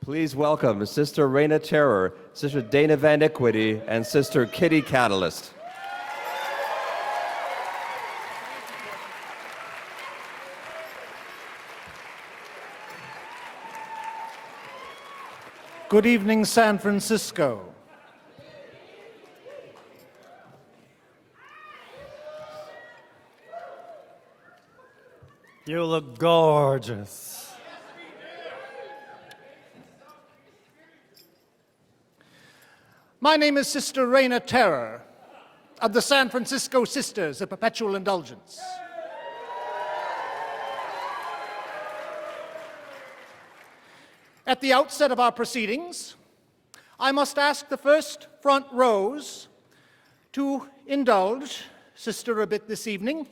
Please welcome Sister Raina Terror, Sister Dana Van Equity, and Sister Kitty Catalyst. Good evening, San Francisco. You look gorgeous. My name is Sister Raina Terror of the San Francisco Sisters of Perpetual Indulgence. At the outset of our proceedings, I must ask the first front rows to indulge Sister a bit this evening.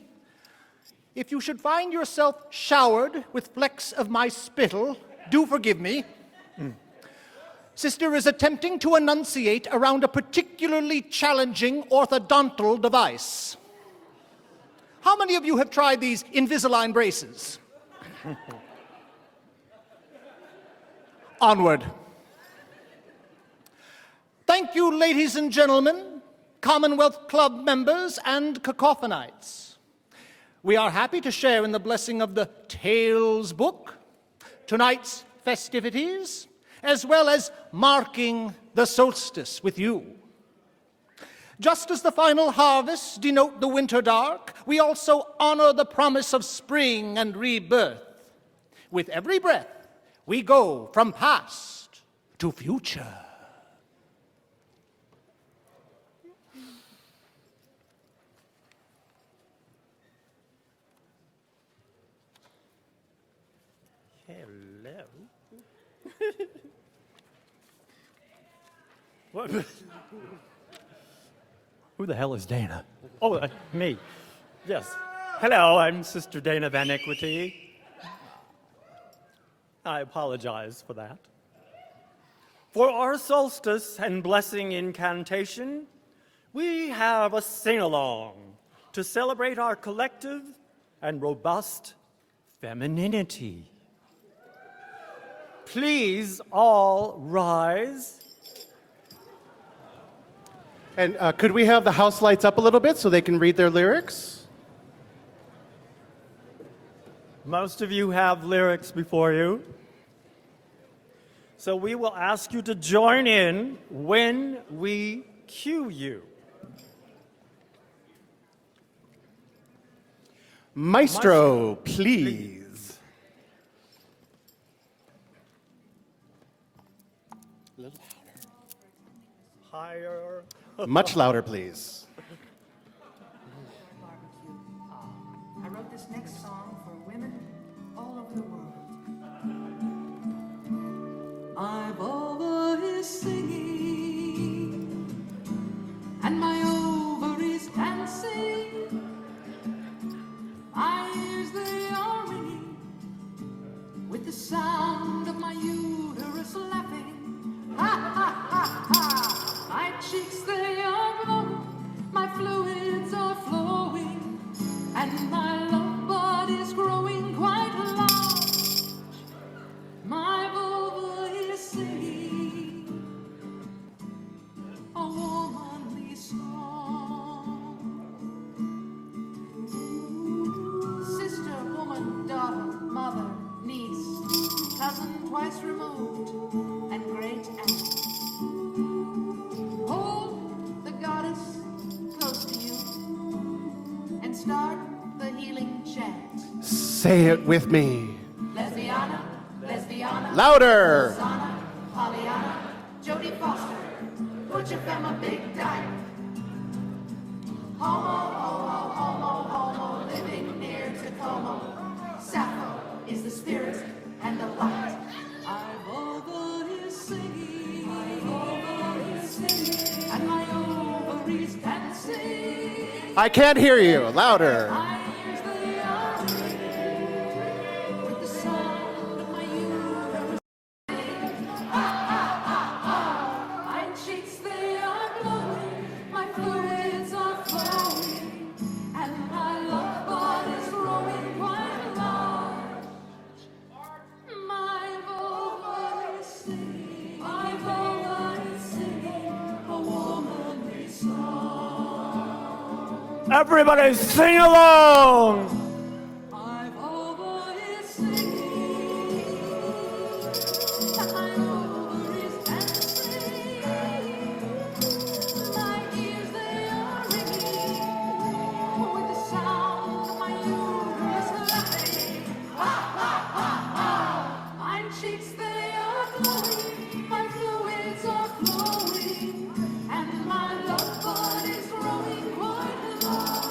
If you should find yourself showered with flecks of my spittle, do forgive me. Sister is attempting to enunciate around a particularly challenging orthodontal device. How many of you have tried these Invisalign braces? Onward. Thank you, ladies and gentlemen, Commonwealth Club members and cacophonites. We are happy to share in the blessing of the Tales book, tonight's festivities, as well as marking the solstice with you. Just as the final harvests denote the winter dark, we also honor the promise of spring and rebirth. With every breath, we go from past to future. Hello. What? Who the hell is Dana? Oh, me. Yes. Hello, I'm Sister Dana Van Equity. I apologize for that. For our solstice and blessing incantation, we have a sing-along to celebrate our collective and robust femininity. Please all rise. And could we have the house lights up a little bit so they can read their lyrics? Most of you have lyrics before you. So we will ask you to join in when we cue you. Maestro, please. A little louder. Higher. Much louder, please. I wrote this next song for women all over the world. I've always singing, and my ovaries dancing. My ears, they are ringing with the sound of my uterus laughing. Ha, ha, ha, ha. My cheeks, they are glowing, my fluids are flowing, and my love body's growing quite large. My vulva is singing a womanly song. Sister, woman, daughter, mother, niece, cousin twice removed, and great aunt. Hold the goddess close to you and start the healing chant. Say it with me. Lesbiana, lesbiana. Louder. Hosanna, Pollyanna, Jodie Foster, put your femme a big dime. Homo, homo, homo, homo, living near Tacoma. Sappho is the spirit and the light. My vulva is singing, and my ovaries dancing. I can't hear you. Louder. My ears, they are ringing with the sound of my uterus. My cheeks, they are glowing, my fluids are flowing, and my love body's growing quite large. My vulva is singing. Everybody sing along! My vulva is singing, and my ovaries dancing. My ears, they are ringing with the sound of my uterus laughing. Ha, ha, ha, ha. My cheeks, they are glowing, my fluids are flowing, and my love bud is growing quite large.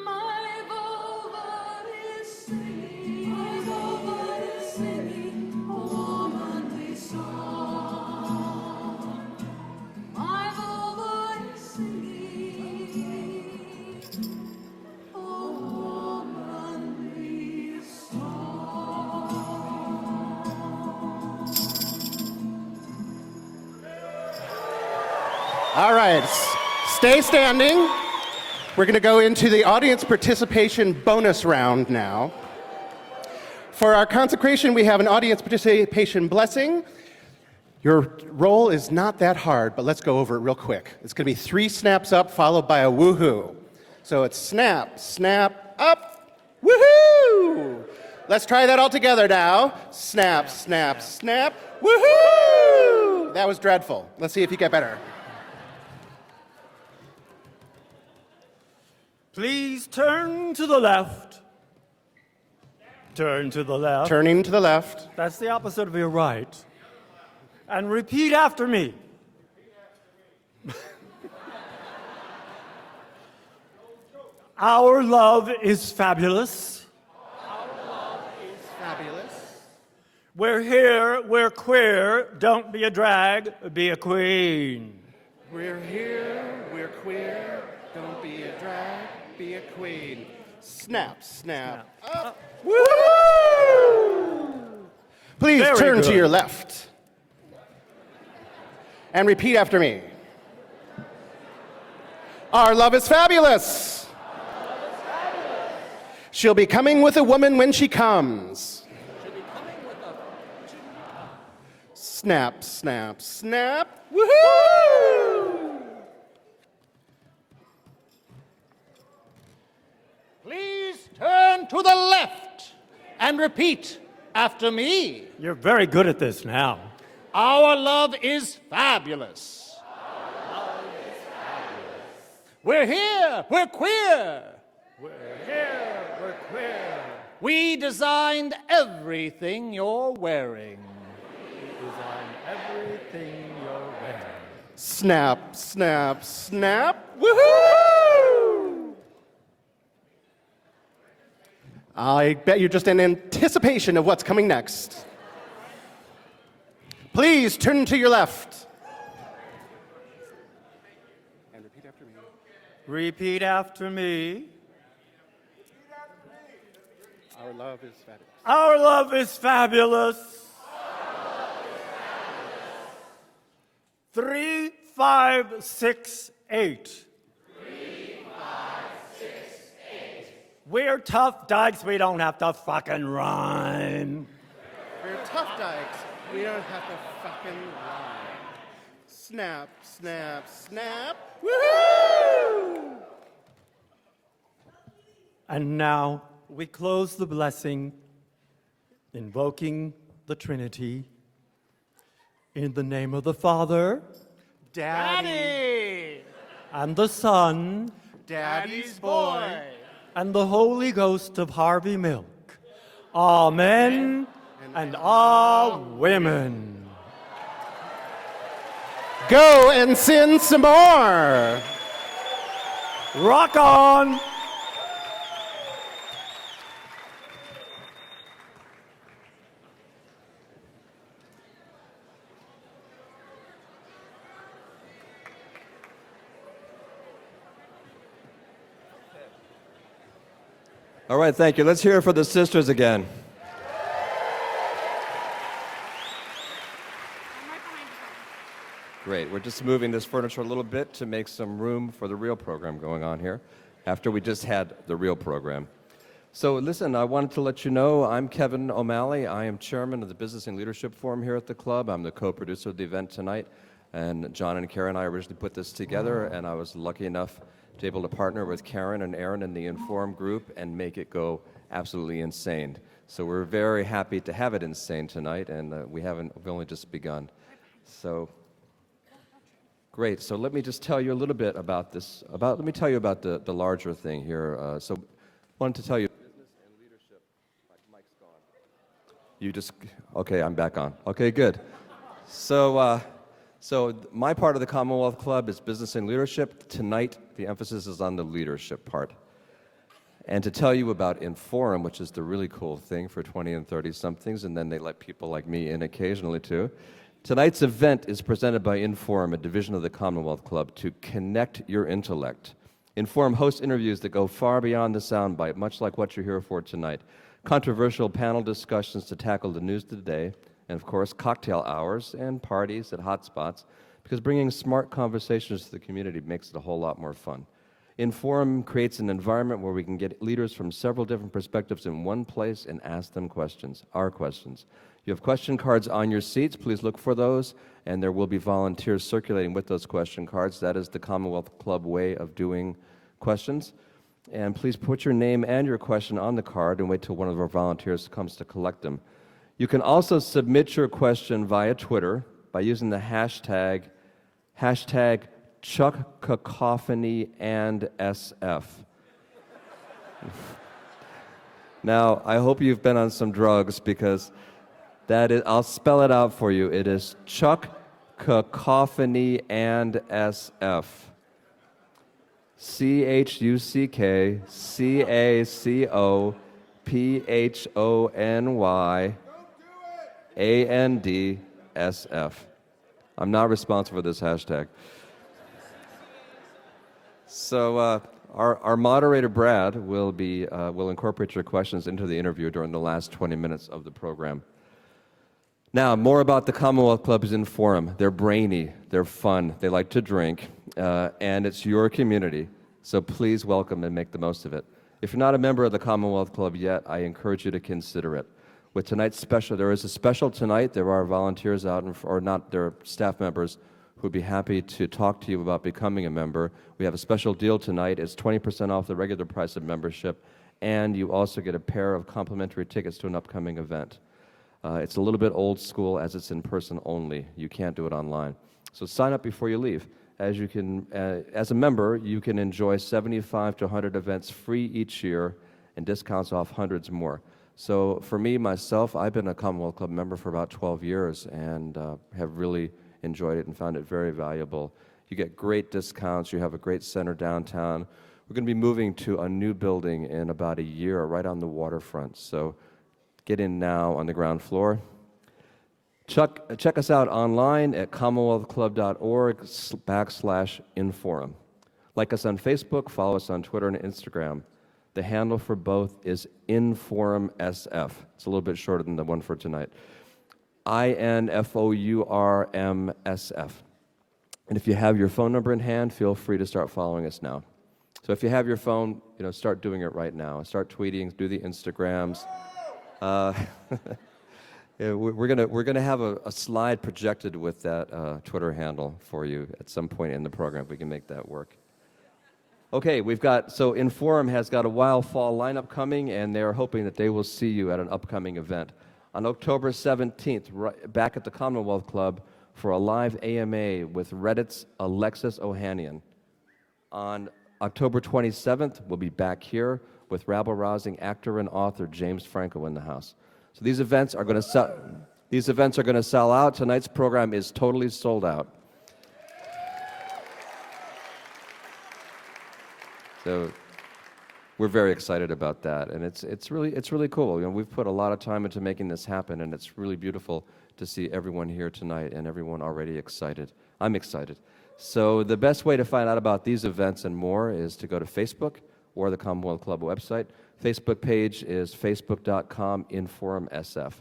My vulva is singing a womanly song. My vulva is singing a womanly song. All right, stay standing. We're going to go into the audience participation bonus round now. For our consecration, we have an audience participation blessing. Your role is not that hard, but let's go over it real quick. It's going to be 3 snaps up, followed by a woohoo. So it's snap, snap, up, woohoo! Let's try that all together now. Snap, snap, snap, woohoo! That was dreadful. Let's see if you get better. Please turn to the left. Turn to the left. Turning to the left. That's the opposite of your right. And repeat after me. Our love is fabulous. Fabulous. We're here, we're queer. Don't be a drag, be a queen. We're here, we're queer. Don't be a drag, be a queen. Snap, snap, up. Woo! Please Very turn to good. your left. And repeat after me. Our love is fabulous. She'll be coming with a woman when she comes. Snap, snap, snap. Woohoo! Please turn to the left and repeat after me. You're very good at this now. Our love is fabulous. We're here, we're queer. We're here, we're queer. We designed everything you're wearing. Design everything you're wearing. Snap, snap, snap. Woohoo! I bet you're just in anticipation of what's coming next. Please turn to your left. And repeat after me. Repeat after me. Our love is fabulous. Our love is fabulous. 3, 5, 6, 8. We're tough dykes, we don't have to fucking rhyme. We're tough dykes. We don't have to fucking lie. Snap, snap, snap. Woohoo! And now we close the blessing, invoking the Trinity. In the name of the Father, Daddy. and the Son, Daddy's boy. and the Holy Ghost of Harvey Milk. Amen and women. Go and sin some more. Rock on! All right, thank you. Let's hear it for the sisters again. Great. We're just moving this furniture a little bit to make some room for the real program going on here after we just had the real program. So listen, I wanted to let you know I'm Kevin O'Malley. I am chairman of the Business and Leadership Forum here at the club. I'm the co-producer of the event tonight. And John and Carrie and I originally put this together, and I was lucky enough to be able to partner with Karen and Aaron in the Inform group and make it go absolutely insane. So we're very happy to have it insane tonight, and we've only just begun. So great. So let me just tell you a little bit about this. Let me tell you about the larger thing here. So I wanted to tell you business and leadership. My mic's gone. Okay, I'm back on. Okay, good. So my part of the Commonwealth Club is business and leadership. Tonight, the emphasis is on the leadership part. And to tell you about Inforum, which is the really cool thing for 20 and 30-somethings, and then they let people like me in occasionally too. Tonight's event is presented by Inforum, a division of the Commonwealth Club, to connect your intellect. Inforum hosts interviews that go far beyond the soundbite, much like what you're here for tonight. Controversial panel discussions to tackle the news of the day, and of course, cocktail hours and parties at hotspots, because bringing smart conversations to the community makes it a whole lot more fun. Inforum creates an environment where we can get leaders from several different perspectives in one place and ask them questions, our questions. You have question cards on your seats. Please look for those, and there will be volunteers circulating with those question cards. That is the Commonwealth Club way of doing questions. And please put your name and your question on the card and wait till one of our volunteers comes to collect them. You can also submit your question via Twitter by using the hashtag Chuck Cacophony and SF. Now, I hope you've been on some drugs because that is, I'll spell it out for you. It is Chuck Cacophony and SF. ChuckCacophonyAndSF. I'm not responsible for this hashtag. So our moderator, Brad, will incorporate your questions into the interview during the last 20 minutes of the program. Now, more about the Commonwealth Club's Inforum. They're brainy, they're fun, they like to drink, and it's your community. So please welcome and make the most of it. If you're not a member of the Commonwealth Club yet, I encourage you to consider it. With tonight's special, there is a special tonight. There are volunteers out, there are staff members who would be happy to talk to you about becoming a member. We have a special deal tonight. It's 20% off the regular price of membership, and you also get a pair of complimentary tickets to an upcoming event. It's a little bit old school as it's in person only. You can't do it online. So sign up before you leave. As a member, you can enjoy 75 to 100 events free each year and discounts off hundreds more. So for me, myself, I've been a Commonwealth Club member for about 12 years and have really enjoyed it and found it very valuable. You get great discounts. You have a great center downtown. We're going to be moving to a new building in about a year right on the waterfront. So get in now on the ground floor. Check us out online at commonwealthclub.org/Inforum. Like us on Facebook, follow us on Twitter and Instagram. The handle for both is InforumSF. It's a little bit shorter than the one for tonight. INFOURMSF. And if you have your phone number in hand, feel free to start following us now. So if you have your phone, start doing it right now. Start tweeting, do the Instagrams. We're gonna have a slide projected with that Twitter handle for you at some point in the program. If we can make that work. Okay, so Inforum has got a wild fall lineup coming, and they're hoping that they will see you at an upcoming event. On October 17th, back at the Commonwealth Club for a live AMA with Reddit's Alexis Ohanian. On October 27th, we'll be back here with rabble-rousing actor and author James Franco in the house. So these events are going to sell out. Tonight's program is totally sold out. So we're very excited about that, and it's really cool. We've put a lot of time into making this happen, and it's really beautiful to see everyone here tonight and everyone already excited. I'm excited. So the best way to find out about these events and more is to go to Facebook or the Commonwealth Club website. Facebook page is facebook.com/InforumSF.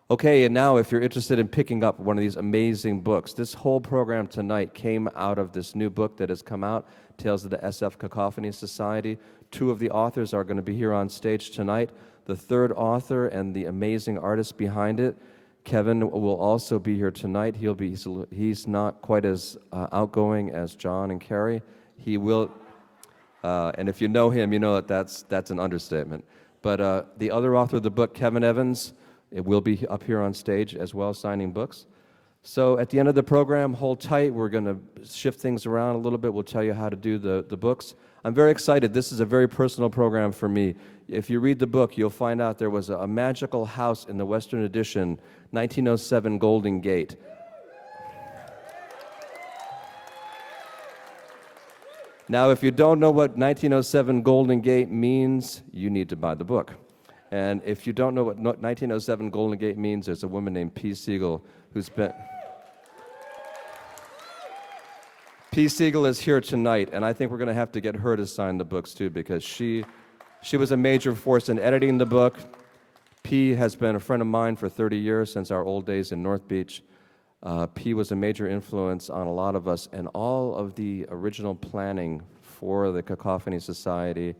Okay, and now if you're interested in picking up one of these amazing books, this whole program tonight came out of this new book that has come out, Tales of the SF Cacophony Society. Two of the authors are going to be here on stage tonight. The third author and the amazing artist behind it, Kevin, will also be here tonight. He's not quite as outgoing as John and Carrie. And if you know him, you know that's an understatement. But the other author of the book, Kevin Evans, it will be up here on stage as well, signing books. So at the end of the program, hold tight. We're going to shift things around a little bit. We'll tell you how to do the books. I'm very excited. This is a very personal program for me. If you read the book, you'll find out there was a magical house in the Western Edition, 1907 Golden Gate. Now, if you don't know what 1907 Golden Gate means, you need to buy the book. And if you don't know what 1907 Golden Gate means, there's a woman named P. Siegel who's been... P. Siegel is here tonight, and I think we're going to have to get her to sign the books too, because she was a major force in editing the book. P. has been a friend of mine for 30 years, since our old days in North Beach. P. was a major influence on a lot of us, and all of the original planning for the Cacophony Society,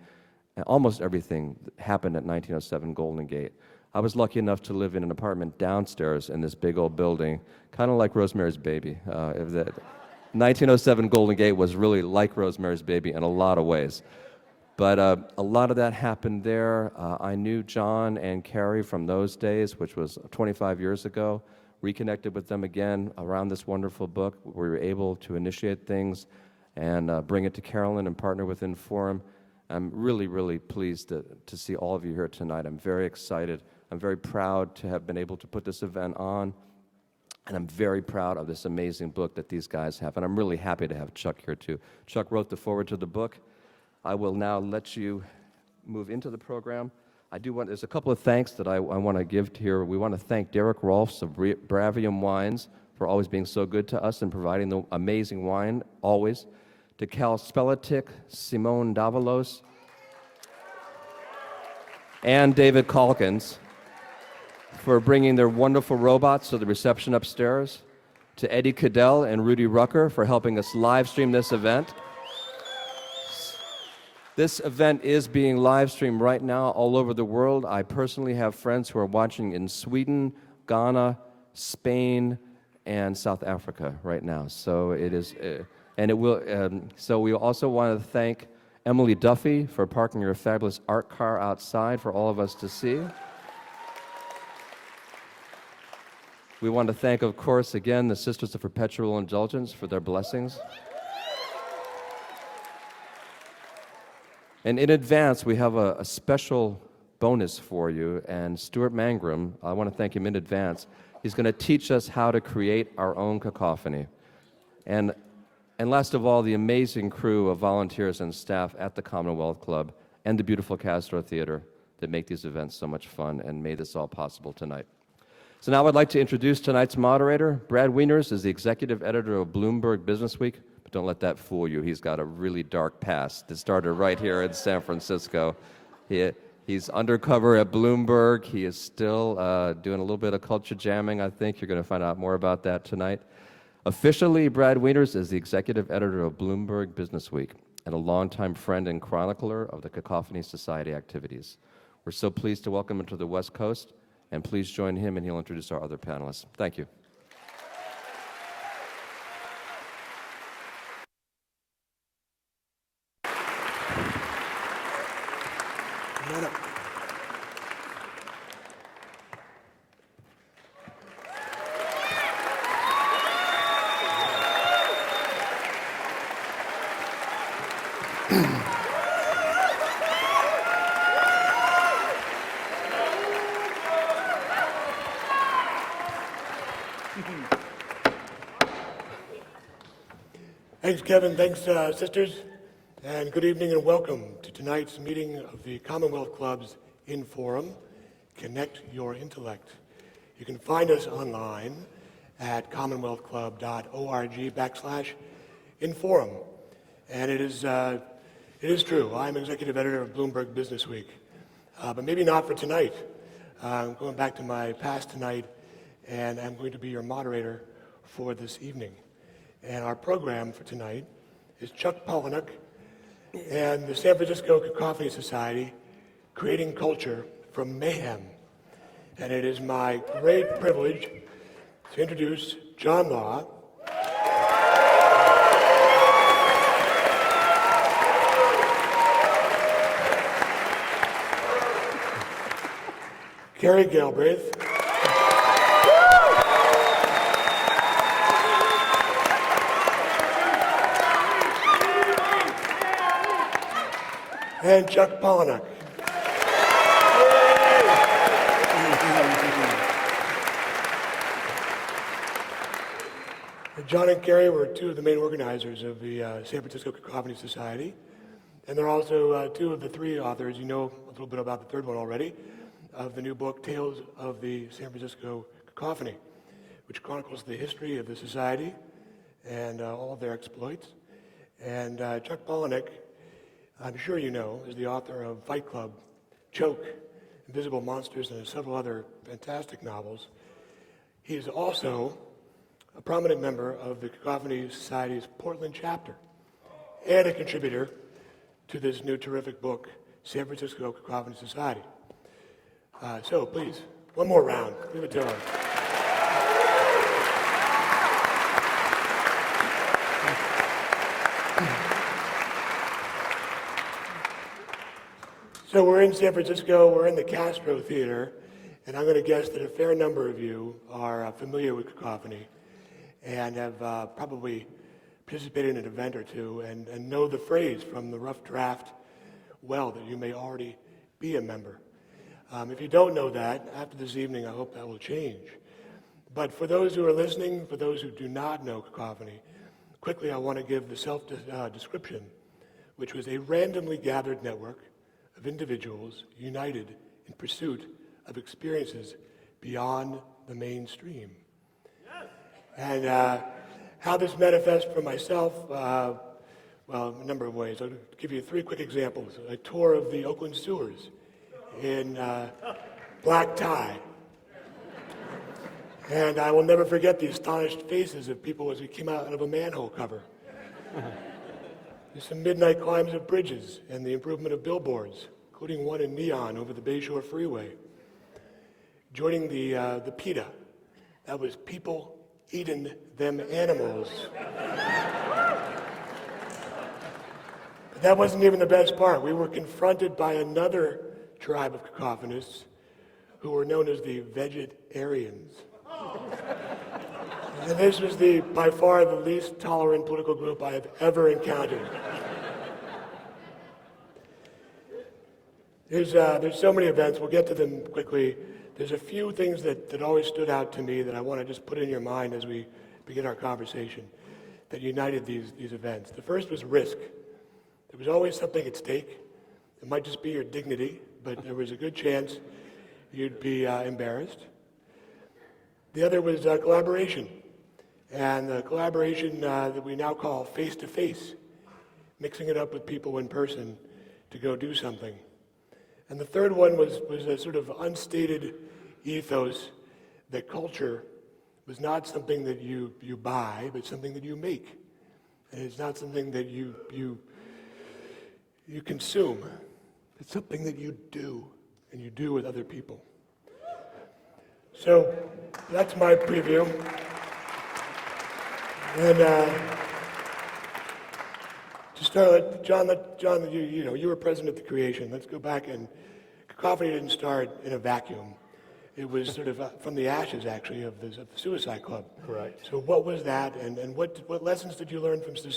and almost everything happened at 1907 Golden Gate. I was lucky enough to live in an apartment downstairs in this big old building, kind of like Rosemary's Baby. 1907 Golden Gate was really like Rosemary's Baby in a lot of ways. But a lot of that happened there. I knew John and Carrie from those days, which was 25 years ago. Reconnected with them again around this wonderful book. We were able to initiate things and bring it to Carolyn and partner with Inforum. I'm really, really pleased to see all of you here tonight. I'm very excited. I'm very proud to have been able to put this event on. And I'm very proud of this amazing book that these guys have. And I'm really happy to have Chuck here, too. Chuck wrote the foreword to the book. I will now let you move into the program. There's a couple of thanks that I want to give here. We want to thank Derek Rolfs of Bravium Wines for always being so good to us and providing the amazing wine, always. To Kal Spelletich, Simone Davalos, and David Calkins for bringing their wonderful robots to the reception upstairs. To Eddie Cadell and Rudy Rucker for helping us live stream this event. This event is being live streamed right now all over the world. I personally have friends who are watching in Sweden, Ghana, Spain, and South Africa right now. So it is, and it will. So we also want to thank Emily Duffy for parking her fabulous art car outside for all of us to see. We want to thank, of course, again, the Sisters of Perpetual Indulgence for their blessings. And in advance, we have a special bonus for you, and Stuart Mangrum, I want to thank him in advance. He's going to teach us how to create our own cacophony. And last of all, the amazing crew of volunteers and staff at the Commonwealth Club and the beautiful Castro Theater that make these events so much fun and made this all possible tonight. So now I'd like to introduce tonight's moderator. Brad Wieners is the executive editor of Bloomberg Businessweek. But don't let that fool you. He's got a really dark past that started right here in San Francisco. He's undercover at Bloomberg. He is still doing a little bit of culture jamming, I think. You're going to find out more about that tonight. Officially, Brad Wieners is the executive editor of Bloomberg Businessweek and a longtime friend and chronicler of the Cacophony Society activities. We're so pleased to welcome him to the West Coast, and please join him and he'll introduce our other panelists. Thank you. Thanks, Kevin. Thanks, sisters. And good evening and welcome to tonight's meeting of the Commonwealth Club's Inforum, Connect Your Intellect. You can find us online at commonwealthclub.org/Inforum. And it is true. I'm executive editor of Bloomberg Businessweek. But maybe not for tonight. I'm going back to my past tonight, and I'm going to be your moderator for this evening. And our program for tonight is Chuck Palahniuk and the San Francisco Cacophony Society, Creating Culture from Mayhem. And it is my great privilege to introduce John Law, Carrie Galbraith, and Chuck Palahniuk. John and Carrie were two of the main organizers of the San Francisco Cacophony Society, and they're also two of the three authors, you know a little bit about the third one already, of the new book, Tales of the San Francisco Cacophony, which chronicles the history of the society and all of their exploits. And Chuck Palahniuk, I'm sure you know, is the author of Fight Club, Choke, Invisible Monsters, and several other fantastic novels. He is also a prominent member of the Cacophony Society's Portland chapter, and a contributor to this new terrific book, San Francisco Cacophony Society. So please, one more round. Give it to him. So we're in San Francisco, we're in the Castro Theater, and I'm going to guess that a fair number of you are familiar with Cacophony and have probably participated in an event or two and know the phrase from the rough draft well that you may already be a member. If you don't know that, after this evening, I hope that will change. But for those who are listening, for those who do not know Cacophony, quickly I want to give the self-description, which was a randomly gathered network of individuals united in pursuit of experiences beyond the mainstream. And how this manifests for myself, well, a number of ways. I'll give you three quick examples. A tour of the Oakland Sewers in black tie. And I will never forget the astonished faces of people as we came out of a manhole cover. There's some midnight climbs of bridges and the improvement of billboards, including one in neon over the Bayshore Freeway. Joining the PETA, that was people eating them animals. But that wasn't even the best part. We were confronted by another tribe of cacophonists who were known as the vegetarians. And this was by far the least tolerant political group I have ever encountered. There's so many events, we'll get to them quickly. There's a few things that always stood out to me that I want to just put in your mind as we begin our conversation that united these events. The first was risk. There was always something at stake. It might just be your dignity, but there was a good chance you'd be embarrassed. The other was collaboration, and the collaboration that we now call face-to-face, mixing it up with people in person to go do something. And the third one was a sort of unstated ethos that culture was not something that you buy, but something that you make. And it's not something that you consume. It's something that you do, and you do with other people. So that's my preview. And to start, John, you were present at the creation. Let's go back, and Cacophony didn't start in a vacuum. It was sort of from the ashes, actually, of the Suicide Club. Correct. So what was that, and what lessons did you learn from the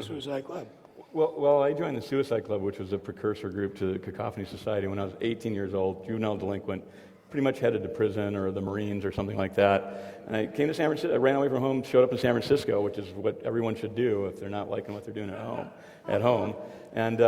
Suicide Club? Well, I joined the Suicide Club, which was a precursor group to the Cacophony Society when I was 18 years old, juvenile delinquent, pretty much headed to prison or the Marines or something like that. And I came to San Francisco, I ran away from home, showed up in San Francisco, which is what everyone should do if they're not liking what they're doing at home. And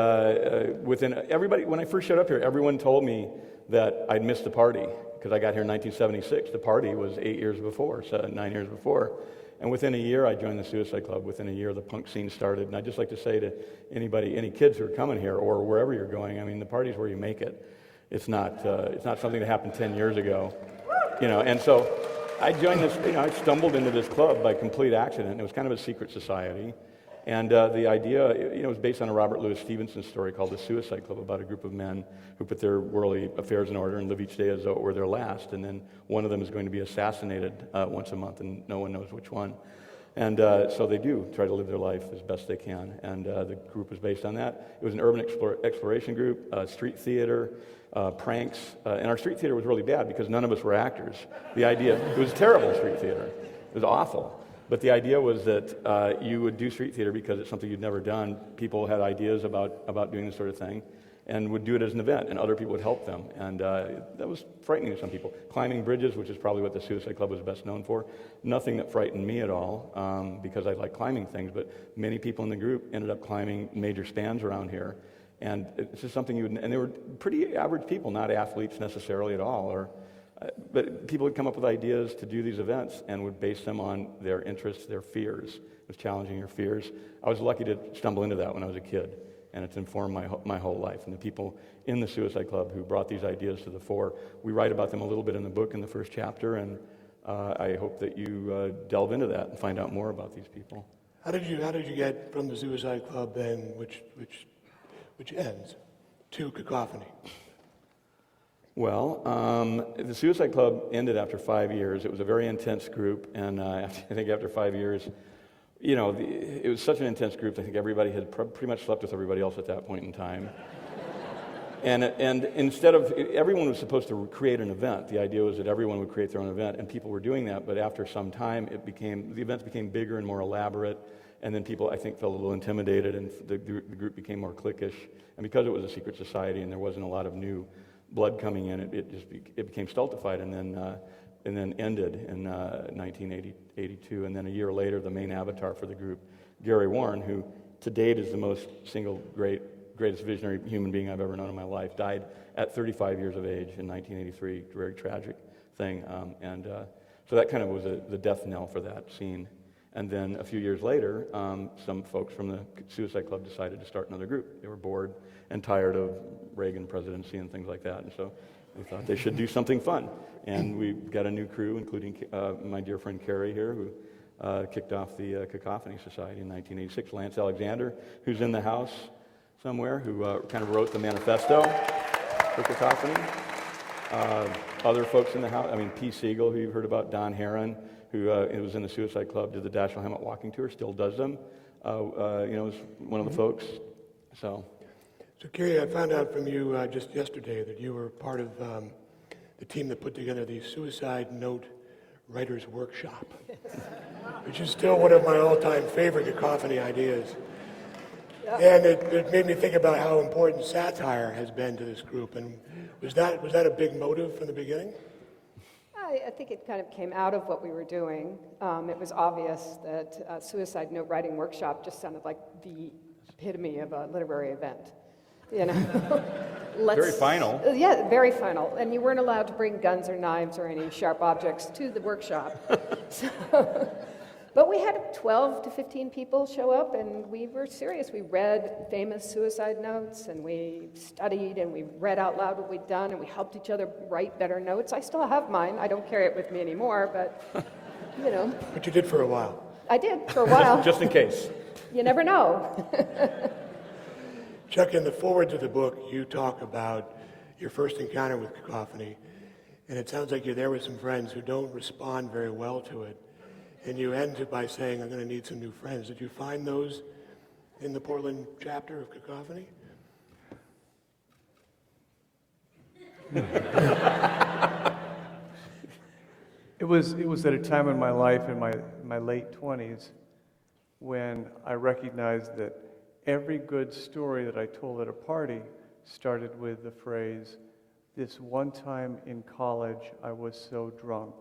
when I first showed up here, everyone told me that I'd missed the party because I got here in 1976. The party was 9 years before. And within a year, I joined the Suicide Club. Within a year, the punk scene started. And I'd just like to say to any kids who are coming here or wherever you're going, I mean, the party's where you make it. It's not something that happened 10 years ago, And so I joined this, I stumbled into this club by complete accident. It was kind of a secret society. And the idea, was based on a Robert Louis Stevenson story called The Suicide Club, about a group of men who put their worldly affairs in order and live each day as though it were their last. And then one of them is going to be assassinated once a month, and no one knows which one. And so they do try to live their life as best they can. And the group was based on that. It was an urban exploration group, street theater, pranks. And our street theater was really bad because none of us were actors. The idea, it was terrible street theater. It was awful. But the idea was that you would do street theater because it's something you'd never done. People had ideas about doing this sort of thing and would do it as an event, and other people would help them. And that was frightening to some people. Climbing bridges, which is probably what the Suicide Club was best known for, nothing that frightened me at all because I like climbing things, but many people in the group ended up climbing major spans around here. And it's just something and they were pretty average people, not athletes necessarily at all, but people would come up with ideas to do these events and would base them on their interests, their fears. It was challenging your fears. I was lucky to stumble into that when I was a kid, and it's informed my whole life. And the people in the Suicide Club who brought these ideas to the fore, we write about them a little bit in the book in the first chapter, and I hope that you delve into that and find out more about these people. How did you get from the Suicide Club then, which ends, to Cacophony? Well, the Suicide Club ended after 5 years. It was a very intense group, and I think after 5 years, it was such an intense group. I think everybody had pretty much slept with everybody else at that point in time. And instead of, everyone was supposed to create an event. The idea was that everyone would create their own event, and people were doing that, but after some time, the events became bigger and more elaborate, and then people, I think, felt a little intimidated, and the group became more cliquish. And because it was a secret society and there wasn't a lot of new blood coming in, it became stultified, and then ended in 1982. And then a year later, the main avatar for the group, Gary Warren, who to date is the most greatest visionary human being I've ever known in my life, died at 35 years of age in 1983. A very tragic thing. So that kind of was the death knell for that scene. And then a few years later, some folks from the Suicide Club decided to start another group. They were bored and tired of Reagan presidency and things like that, and so they thought they should do something fun. And we got a new crew, including my dear friend Carrie here, who kicked off the Cacophony Society in 1986. Lance Alexander, who's in the house somewhere, who kind of wrote the manifesto for Cacophony. Other folks in the house, P. Siegel, who you've heard about, Don Herron, who was in the Suicide Club, did the Dashiell Hammett walking tour, still does them. Was one of the folks. So Carrie, I found out from you just yesterday that you were part of the team that put together the Suicide Note Writers Workshop, which is still one of my all-time favorite Cacophony ideas. Yeah. And it made me think about how important satire has been to this group. And was that a big motive from the beginning? I think it kind of came out of what we were doing. It was obvious that Suicide Note Writing Workshop just sounded like the epitome of a literary event. Very final. Yeah, very final. And you weren't allowed to bring guns or knives or any sharp objects to the workshop. But we had 12 to 15 people show up, and we were serious. We read famous suicide notes, and we studied, and we read out loud what we'd done, and we helped each other write better notes. I still have mine. I don't carry it with me anymore, but, But you did for a while. I did for a while. Just in case. You never know. Chuck, in the foreword to the book, you talk about your first encounter with Cacophony, and it sounds like you're there with some friends who don't respond very well to it. And you end it by saying, I'm going to need some new friends. Did you find those in the Portland chapter of Cacophony? It was at a time in my life, in my late 20s, when I recognized that every good story that I told at a party started with the phrase, "This one time in college, I was so drunk."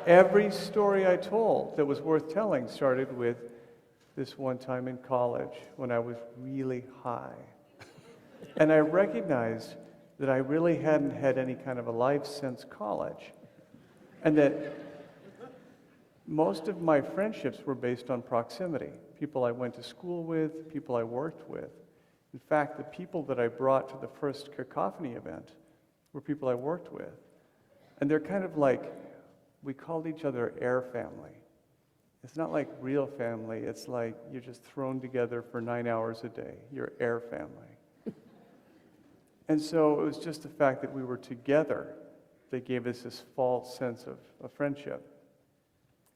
Every story I told that was worth telling started with, "This one time in college when I was really high." And I recognized that I really hadn't had any kind of a life since college, and that most of my friendships were based on proximity. People I went to school with, people I worked with. In fact, the people that I brought to the first Cacophony event were people I worked with. And they're kind of like, we called each other air family. It's not like real family. It's like you're just thrown together for 9 hours a day. You're air family. And so it was just the fact that we were together that gave us this false sense of friendship.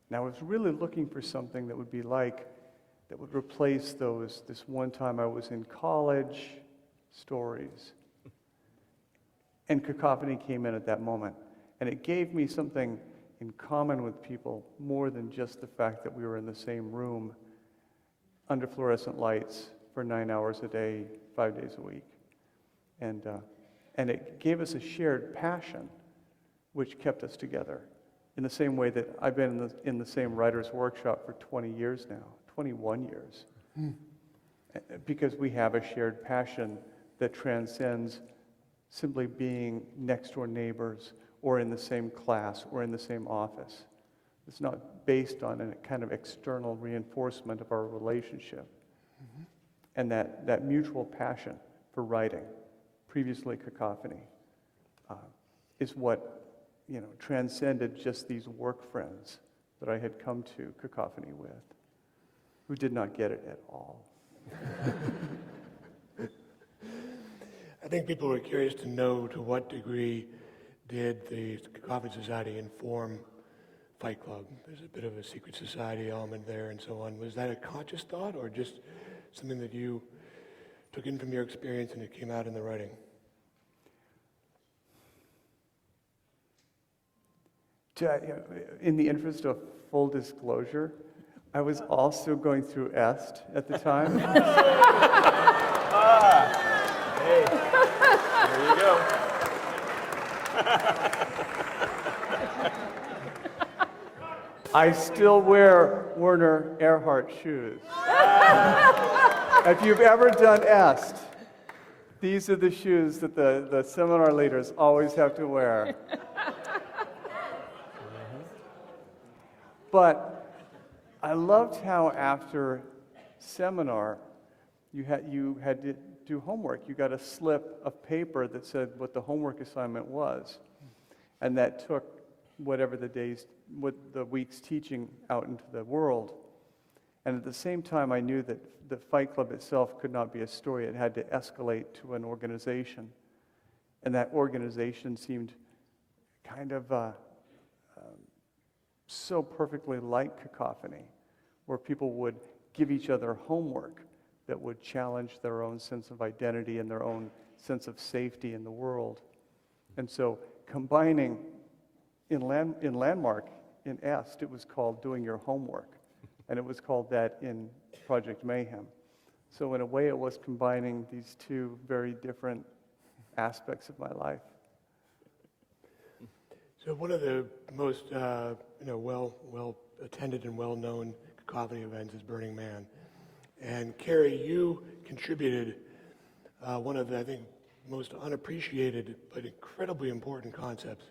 And I was really looking for something that would be like, that would replace this one time I was in college stories. And Cacophony came in at that moment. And it gave me something in common with people more than just the fact that we were in the same room under fluorescent lights for 9 hours a day, 5 days a week. And it gave us a shared passion which kept us together in the same way that I've been in the same writer's workshop for 20 years now, 21 years. Because we have a shared passion that transcends simply being next door neighbors or in the same class or in the same office. It's not based on a kind of external reinforcement of our relationship. And that mutual passion for writing, previously Cacophony, is what transcended just these work friends that I had come to Cacophony with, who did not get it at all. I think people were curious to know to what degree did the Cacophony Society inform Fight Club. There's a bit of a secret society element there and so on. Was that a conscious thought or just something that you took in from your experience and it came out in the writing? In the interest of full disclosure, I was also going through EST at the time. Hey, there you go. I still wear Werner Erhard shoes. If you've ever done EST, these are the shoes that the seminar leaders always have to wear. But I loved how after seminar, you had to do homework. You got a slip of paper that said what the homework assignment was. And that took whatever the week's teaching out into the world. And at the same time, I knew that the Fight Club itself could not be a story. It had to escalate to an organization. And that organization seemed kind of so perfectly like Cacophony, where people would give each other homework that would challenge their own sense of identity and their own sense of safety in the world. And so combining in Landmark, in EST, it was called Doing Your Homework, and it was called that in Project Mayhem. So in a way, it was combining these two very different aspects of my life. So one of the most well attended and well known Cacophony events is Burning Man, and Carrie, you contributed one of the, I think, most unappreciated but incredibly important concepts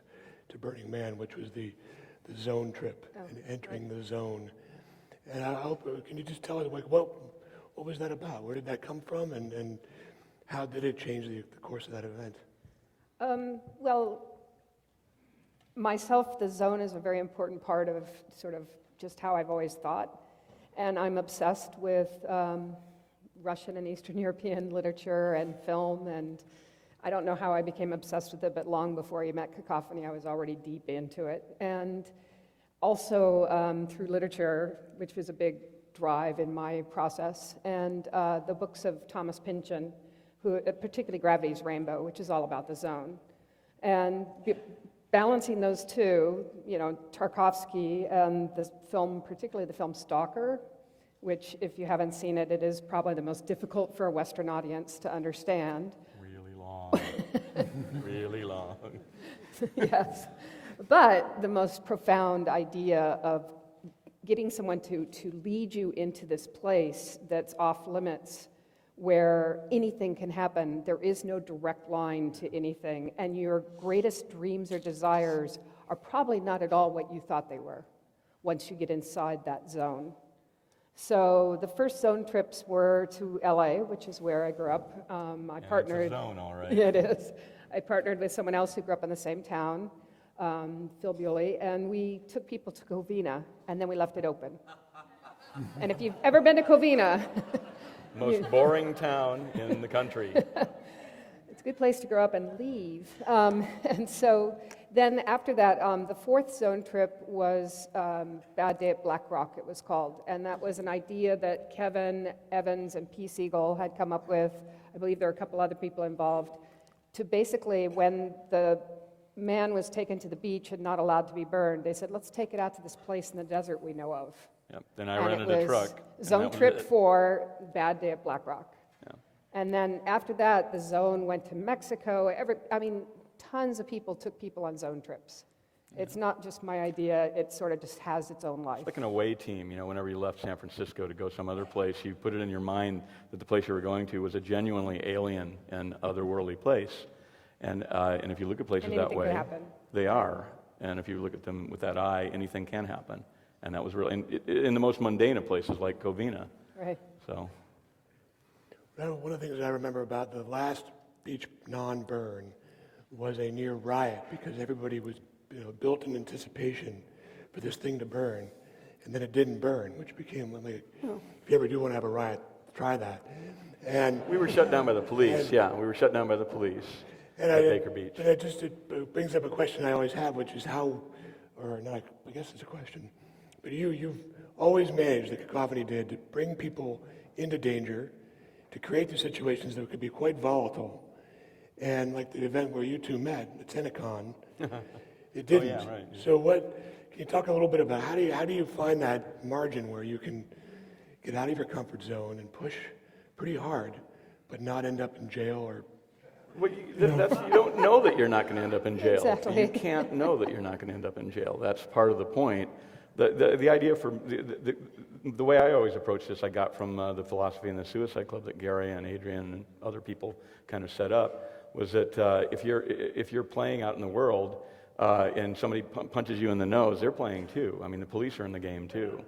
to Burning Man, which was the zone trip and entering the zone. And I hope, can you just tell us what was that about? Where did that come from, and how did it change the course of that event? Well, myself, the zone is a very important part of sort of just how I've always thought. And I'm obsessed with Russian and Eastern European literature and film, and I don't know how I became obsessed with it, but long before you met Cacophony, I was already deep into it. And also through literature, which was a big drive in my process, and the books of Thomas Pynchon, who particularly Gravity's Rainbow, which is all about the zone. And balancing those two, Tarkovsky and the film, particularly the film Stalker, which if you haven't seen it, it is probably the most difficult for a Western audience to understand. Really long. Really long. Yes. But the most profound idea of getting someone to lead you into this place that's off limits, where anything can happen, there is no direct line to anything, and your greatest dreams or desires are probably not at all what you thought they were once you get inside that zone. So the first zone trips were to LA, which is where I grew up. I partnered. It's a zone, all right. Yeah, it is. I partnered with someone else who grew up in the same town, Phil Bewley, and we took people to Covina, and then we left it open. And if you've ever been to Covina, Most boring town in the country. it's a good place to grow up and leave. And so Then after that, the fourth zone trip was Bad Day at Black Rock, it was called. And that was an idea that Kevin Evans and P. Siegel had come up with. I believe there were a couple other people involved. To basically, when the man was taken to the beach and not allowed to be burned, they said, let's take it out to this place in the desert we know of. Yep. Then I And rented it a was truck. and Zone that was trip it. 4, Bad Day at Black Rock. Yeah. And then after that, the zone went to Mexico. Tons of people took people on zone trips. It's not just my idea, it sort of just has its own life. It's like an away team, whenever you left San Francisco to go some other place, you put it in your mind that the place you were going to was a genuinely alien and otherworldly place. And if you look at places that Anything could way, happen. they are. And if you look at them with that eye, anything can happen. And that was really, in the most mundane of places like Covina. Right. So, Well, one of the things I remember about the last beach non-burn was a near riot because everybody was built in anticipation for this thing to burn, and then it didn't burn, which became like, if you ever do want to have a riot, try that. And we were shut down by the police, we were shut down by the police at Baker Beach. And it brings up a question I always have, which is how, or not, I guess it's a question, but you've always managed, the Cacophony did, to bring people into danger, to create the situations that could be quite volatile. And like the event where you two met, the Tennicon, it didn't. Oh, yeah, right. So can you talk a little bit about how do you find that margin where you can get out of your comfort zone and push pretty hard, but not end up in jail or... Well, you don't know that you're not going to end up in jail. Exactly. You can't know that you're not going to end up in jail. That's part of the point. The idea for the way I always approach this, I got from the philosophy in the Suicide Club that Gary and Adrian and other people kind of set up, was that if you're playing out in the world and somebody punches you in the nose, they're playing too. I mean, the police are in the game too.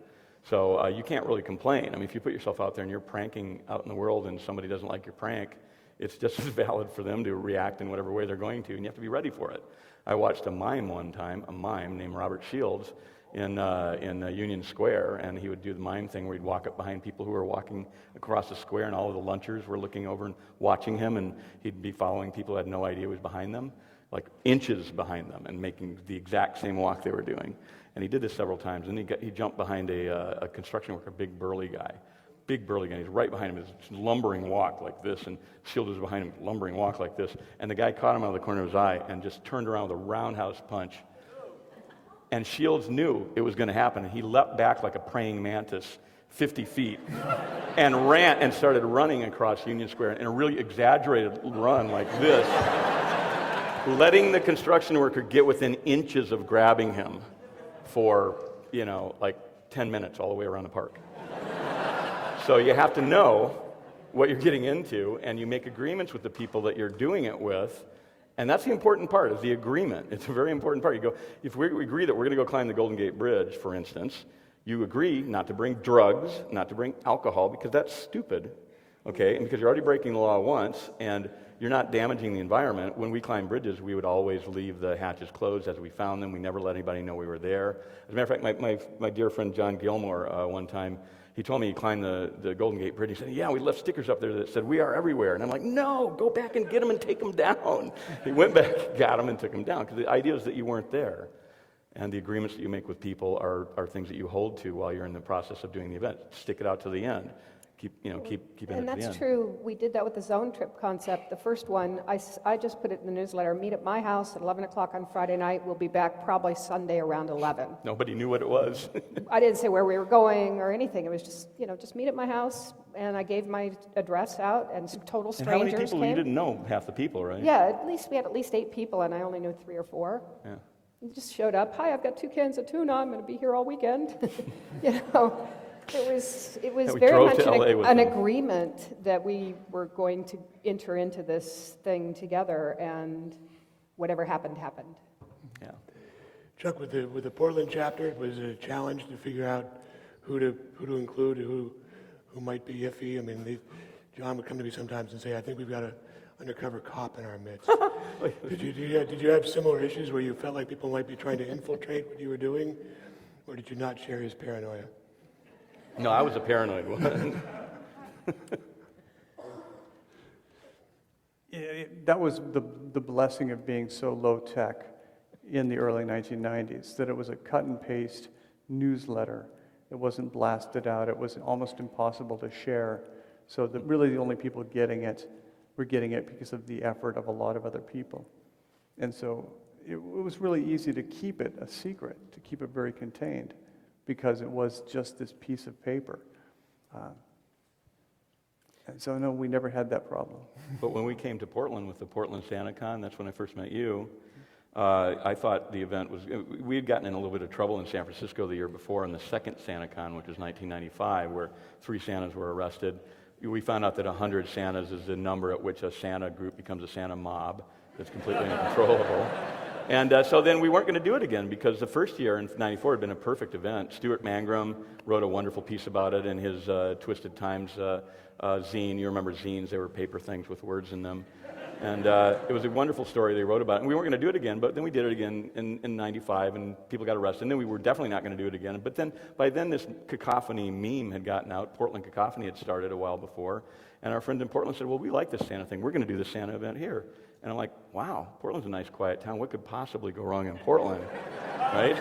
So you can't really complain. I mean, if you put yourself out there and you're pranking out in the world and somebody doesn't like your prank, it's just as valid for them to react in whatever way they're going to, and you have to be ready for it. I watched a mime one time, a mime named Robert Shields, in Union Square, and he would do the mime thing where he'd walk up behind people who were walking across the square, and all of the lunchers were looking over and watching him, and he'd be following people who had no idea he was behind them, like inches behind them, and making the exact same walk they were doing. And he did this several times, and he jumped behind a construction worker, big burly guy, he's right behind him, his lumbering walk like this, and Shields was behind him, lumbering walk like this, and the guy caught him out of the corner of his eye and just turned around with a roundhouse punch. And Shields knew it was going to happen, and he leapt back like a praying mantis 50 feet and ran and started running across Union Square in a really exaggerated run like this, letting the construction worker get within inches of grabbing him for, like 10 minutes all the way around the park. So you have to know what you're getting into, and you make agreements with the people that you're doing it with. And that's the important part, is the agreement. It's a very important part. You go, if we agree that we're going to go climb the Golden Gate Bridge, for instance, you agree not to bring drugs, not to bring alcohol, because that's stupid, okay? And because you're already breaking the law once, and you're not damaging the environment. When we climb bridges, we would always leave the hatches closed as we found them. We never let anybody know we were there. As a matter of fact, my dear friend John Gilmore, one time, he told me he climbed the Golden Gate Bridge. He said, yeah, we left stickers up there that said, "We are everywhere." And I'm like, no, go back and get them and take them down. He went back, got them, and took them down, because the idea is that you weren't there. And the agreements that you make with people are things that you hold to while you're in the process of doing the event. Stick it out to the end. Keep it And to the end. that's true. We did that with the zone trip concept. The first one, I just put it in the newsletter. Meet at my house at 11 o'clock on Friday night. We'll be back probably Sunday around 11. Nobody knew what it was. I didn't say where we were going or anything. It was just, just meet at my house. And I gave my address out, and some total And how many strangers people? came. You didn't know half the people, right? Yeah, we had at least 8 people, and I only knew 3 or 4. Yeah. You just showed up. Hi, I've got 2 cans of tuna. I'm going to be here all weekend. It was we very drove much to LA with an them. agreement that we were going to enter into this thing together, and whatever happened, happened. Yeah. Chuck, with the Portland chapter, it was a challenge to figure out who to include, who might be iffy. I mean, John would come to me sometimes and say, "I think we've got an undercover cop in our midst." Did you have similar issues where you felt like people might be trying to infiltrate what you were doing, or did you not share his paranoia? No, I was a paranoid one. That was the blessing of being so low tech. in the early 1990s, that it was a cut and paste newsletter. It wasn't blasted out. It was almost impossible to share. So that really the only people getting it were getting it because of the effort of a lot of other people. And so it was really easy to keep it a secret, to keep it very contained, because it was just this piece of paper. And so no, we never had that problem. But when we came to Portland with the Portland SantaCon, that's when I first met you. I thought the event was, we had gotten in a little bit of trouble in San Francisco the year before in the second SantaCon, which was 1995, where 3 Santas were arrested. We found out that 100 Santas is the number at which a Santa group becomes a Santa mob that's completely uncontrollable. And so then we weren't going to do it again, because the first year in '94 had been a perfect event. Stuart Mangrum wrote a wonderful piece about it in his Twisted Times zine. You remember zines? They were paper things with words in them. And it was a wonderful story they wrote about it. And we weren't going to do it again, but then we did it again in '95, and people got arrested. And then we were definitely not going to do it again. But then, by then, this Cacophony meme had gotten out. Portland Cacophony had started a while before. And our friend in Portland said, well, we like this Santa thing. We're going to do this Santa event here. And I'm like, wow, Portland's a nice, quiet town. What could possibly go wrong in Portland, right?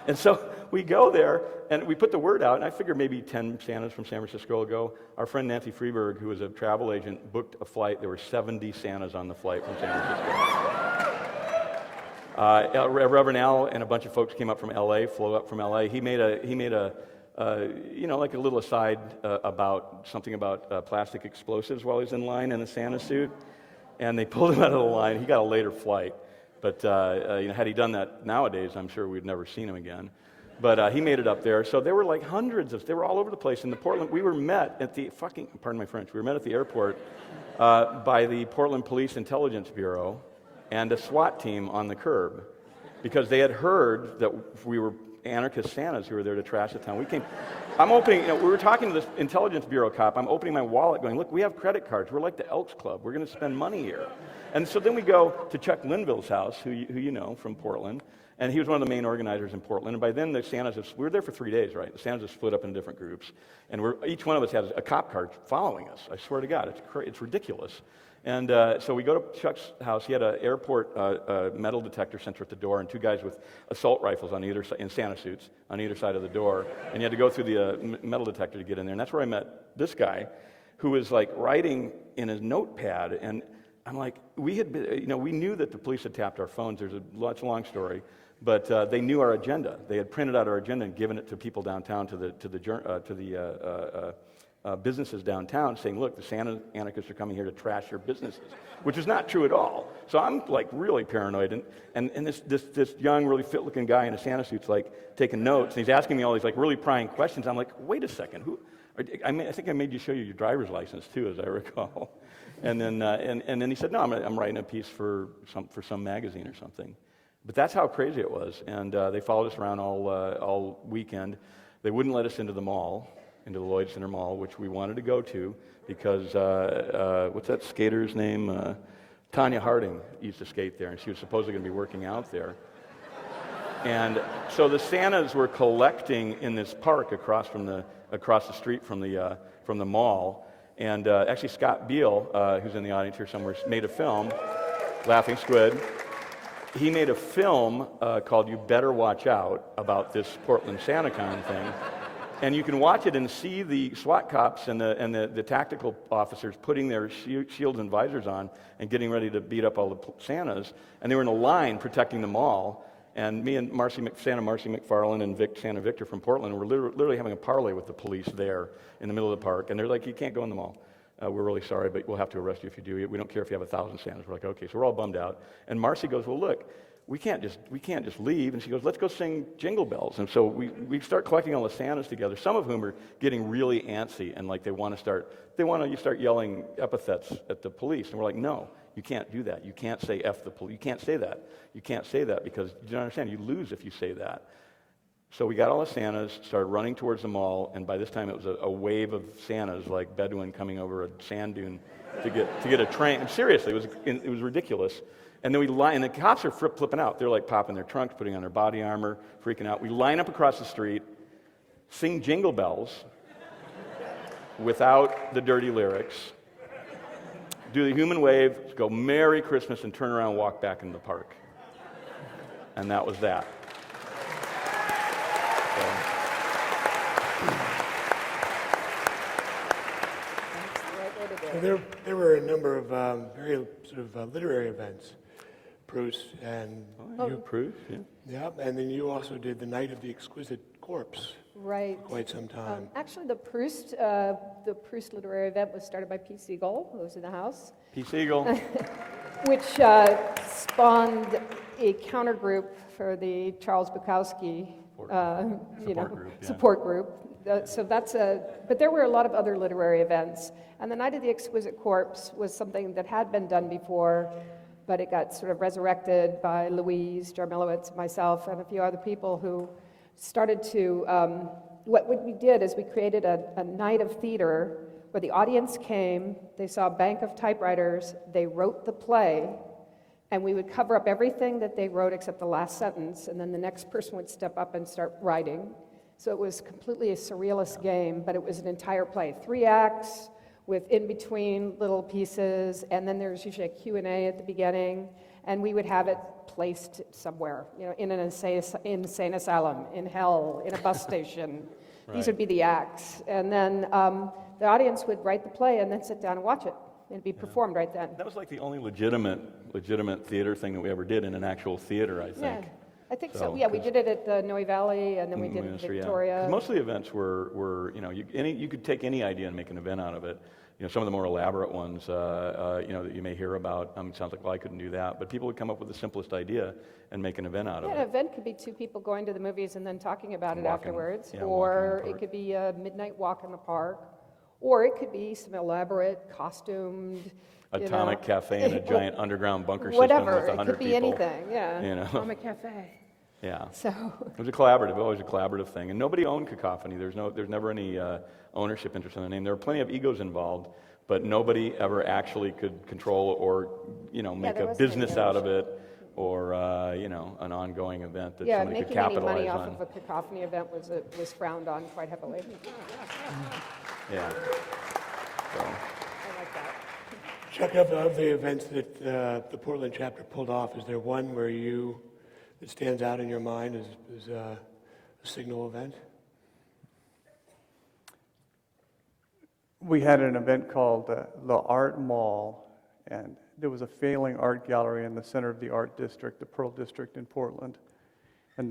And so we go there, and we put the word out, and I figured maybe 10 Santas from San Francisco will go. Our friend Nancy Freeberg, who was a travel agent, booked a flight. There were 70 Santas on the flight from San Francisco. Reverend Al and a bunch of folks came up from L.A., flew up from L.A. He made a like a little aside about something about plastic explosives while he's in line in a Santa suit. And they pulled him out of the line. He got a later flight. But had he done that nowadays, I'm sure we'd never seen him again. But he made it up there. So there were like hundreds of, they were all over the place. In the Portland, we were met at the pardon my French, we were met at the airport by the Portland Police Intelligence Bureau and a SWAT team on the curb, because they had heard that we were anarchist Santas who were there to trash the town. I'm opening, we were talking to this Intelligence Bureau cop. I'm opening my wallet going, look, we have credit cards. We're like the Elks Club. We're going to spend money here. And so then we go to Chuck Linville's house, who you know from Portland, and he was one of the main organizers in Portland. And by then the Santas, we were there for 3 days, right? The Santas have split up in different groups. And each one of us has a cop car following us. I swear to God, it's ridiculous. And so we go to Chuck's house. He had an airport metal detector sensor at the door, and 2 guys with assault rifles on either side, in Santa suits, on either side of the door. And you had to go through the metal detector to get in there. And that's where I met this guy, who was like writing in his notepad. And I'm like, we knew that the police had tapped our phones. It's a long story, but they knew our agenda. They had printed out our agenda and given it to people downtown, to the businesses downtown, saying, look, the Santa anarchists are coming here to trash your businesses, which is not true at all. So I'm like really paranoid, and this young, really fit-looking guy in a Santa suit's like taking notes, and he's asking me all these like really prying questions. I'm like, wait a second, I think I made you show you your driver's license too, as I recall. And then he said, no, I'm writing a piece for some magazine or something. But that's how crazy it was, and they followed us around all weekend. They wouldn't let us into the mall, into the Lloyd Center Mall, which we wanted to go to because, what's that skater's name? Tanya Harding used to skate there, and she was supposedly going to be working out there. And so the Santas were collecting in this park across the street from the mall. And actually, Scott Beal, who's in the audience here somewhere, made a film, Laughing Squid. He made a film called "You Better Watch Out" about this Portland SantaCon thing. And you can watch it and see the SWAT cops and the tactical officers putting their shields and visors on and getting ready to beat up all the Santas. And they were in a line protecting the mall. And me and Santa Marcy McFarland and Santa Victor from Portland were literally having a parlay with the police there in the middle of the park. And they're like, you can't go in the mall. We're really sorry, but we'll have to arrest you if you do. We don't care if you have 1,000 Santas. We're like, okay. So we're all bummed out. And Marcy goes, well, look, we can't just leave. And she goes, let's go sing Jingle Bells. And so we start collecting all the Santas together, some of whom are getting really antsy and like you start yelling epithets at the police. And we're like, no, you can't do that. You can't say F the police. You can't say that. You can't say that because you don't understand. You lose if you say that. So we got all the Santas, started running towards the mall, and by this time it was a wave of Santas like Bedouin coming over a sand dune to get a train. Seriously, it was ridiculous. And then and the cops are flipping out. They're like popping their trunks, putting on their body armor, freaking out. We line up across the street, sing Jingle Bells without the dirty lyrics, do the human wave, go Merry Christmas, and turn around and walk back into the park. And that was that. That's the right way to do it. So there were a number of very sort of literary events, Proust and You Proust, yeah. yeah, and then you also did the Night of the Exquisite Corpse Right. for quite some time. Actually, the Proust literary event was started by P. Siegel, who was in the house, P. Siegel. which spawned a counter group for the Charles Bukowski support group. But there were a lot of other literary events. And the Night of the Exquisite Corpse was something that had been done before, but it got sort of resurrected by Louise Jarmilowitz, myself, and a few other people who started to, what we did is we created a night of theater where the audience came, they saw a bank of typewriters, they wrote the play, and we would cover up everything that they wrote except the last sentence, and then the next person would step up and start writing. So it was completely a surrealist game, but it was an entire play. 3 acts with in-between little pieces, and then there's usually a Q&A at the beginning, and we would have it placed somewhere, in an insane asylum, in hell, in a bus station. These would be the acts. And then the audience would write the play and then sit down and watch it. It'd be performed right then. That was like the only legitimate theater thing that we ever did in an actual theater, I think. Yeah, I think so. Yeah, we did it at the Noe Valley, and then we did it in Victoria. Yeah. 'Cause most of the events were you could take any idea and make an event out of it. Some of the more elaborate ones, that you may hear about. It sounds like, well, I couldn't do that, but people would come up with the simplest idea and make an event out of An it. event could be 2 people going to the movies and then talking about it Walking, afterwards, yeah, or walking in the it could be a midnight walk in the park, or it could be some elaborate costumed Atomic cafe in a giant underground bunker system whatever. with 100 It could be people. anything. Yeah, Atomic cafe. Yeah. So It was always a collaborative thing, and nobody owned Cacophony. There's never any ownership interest in the name. There were plenty of egos involved, but nobody ever actually could control or make there a wasn't business any out of ownership. it, or an ongoing event that yeah, somebody could making any capitalize money on. off of a Cacophony event was frowned on quite heavily. Yeah. So. I like that. Chuck, of the events that the Portland chapter pulled off, is there one that stands out in your mind as a signal event? We had an event called the Art Mall, and there was a failing art gallery in the center of the art district, the Pearl District in Portland. And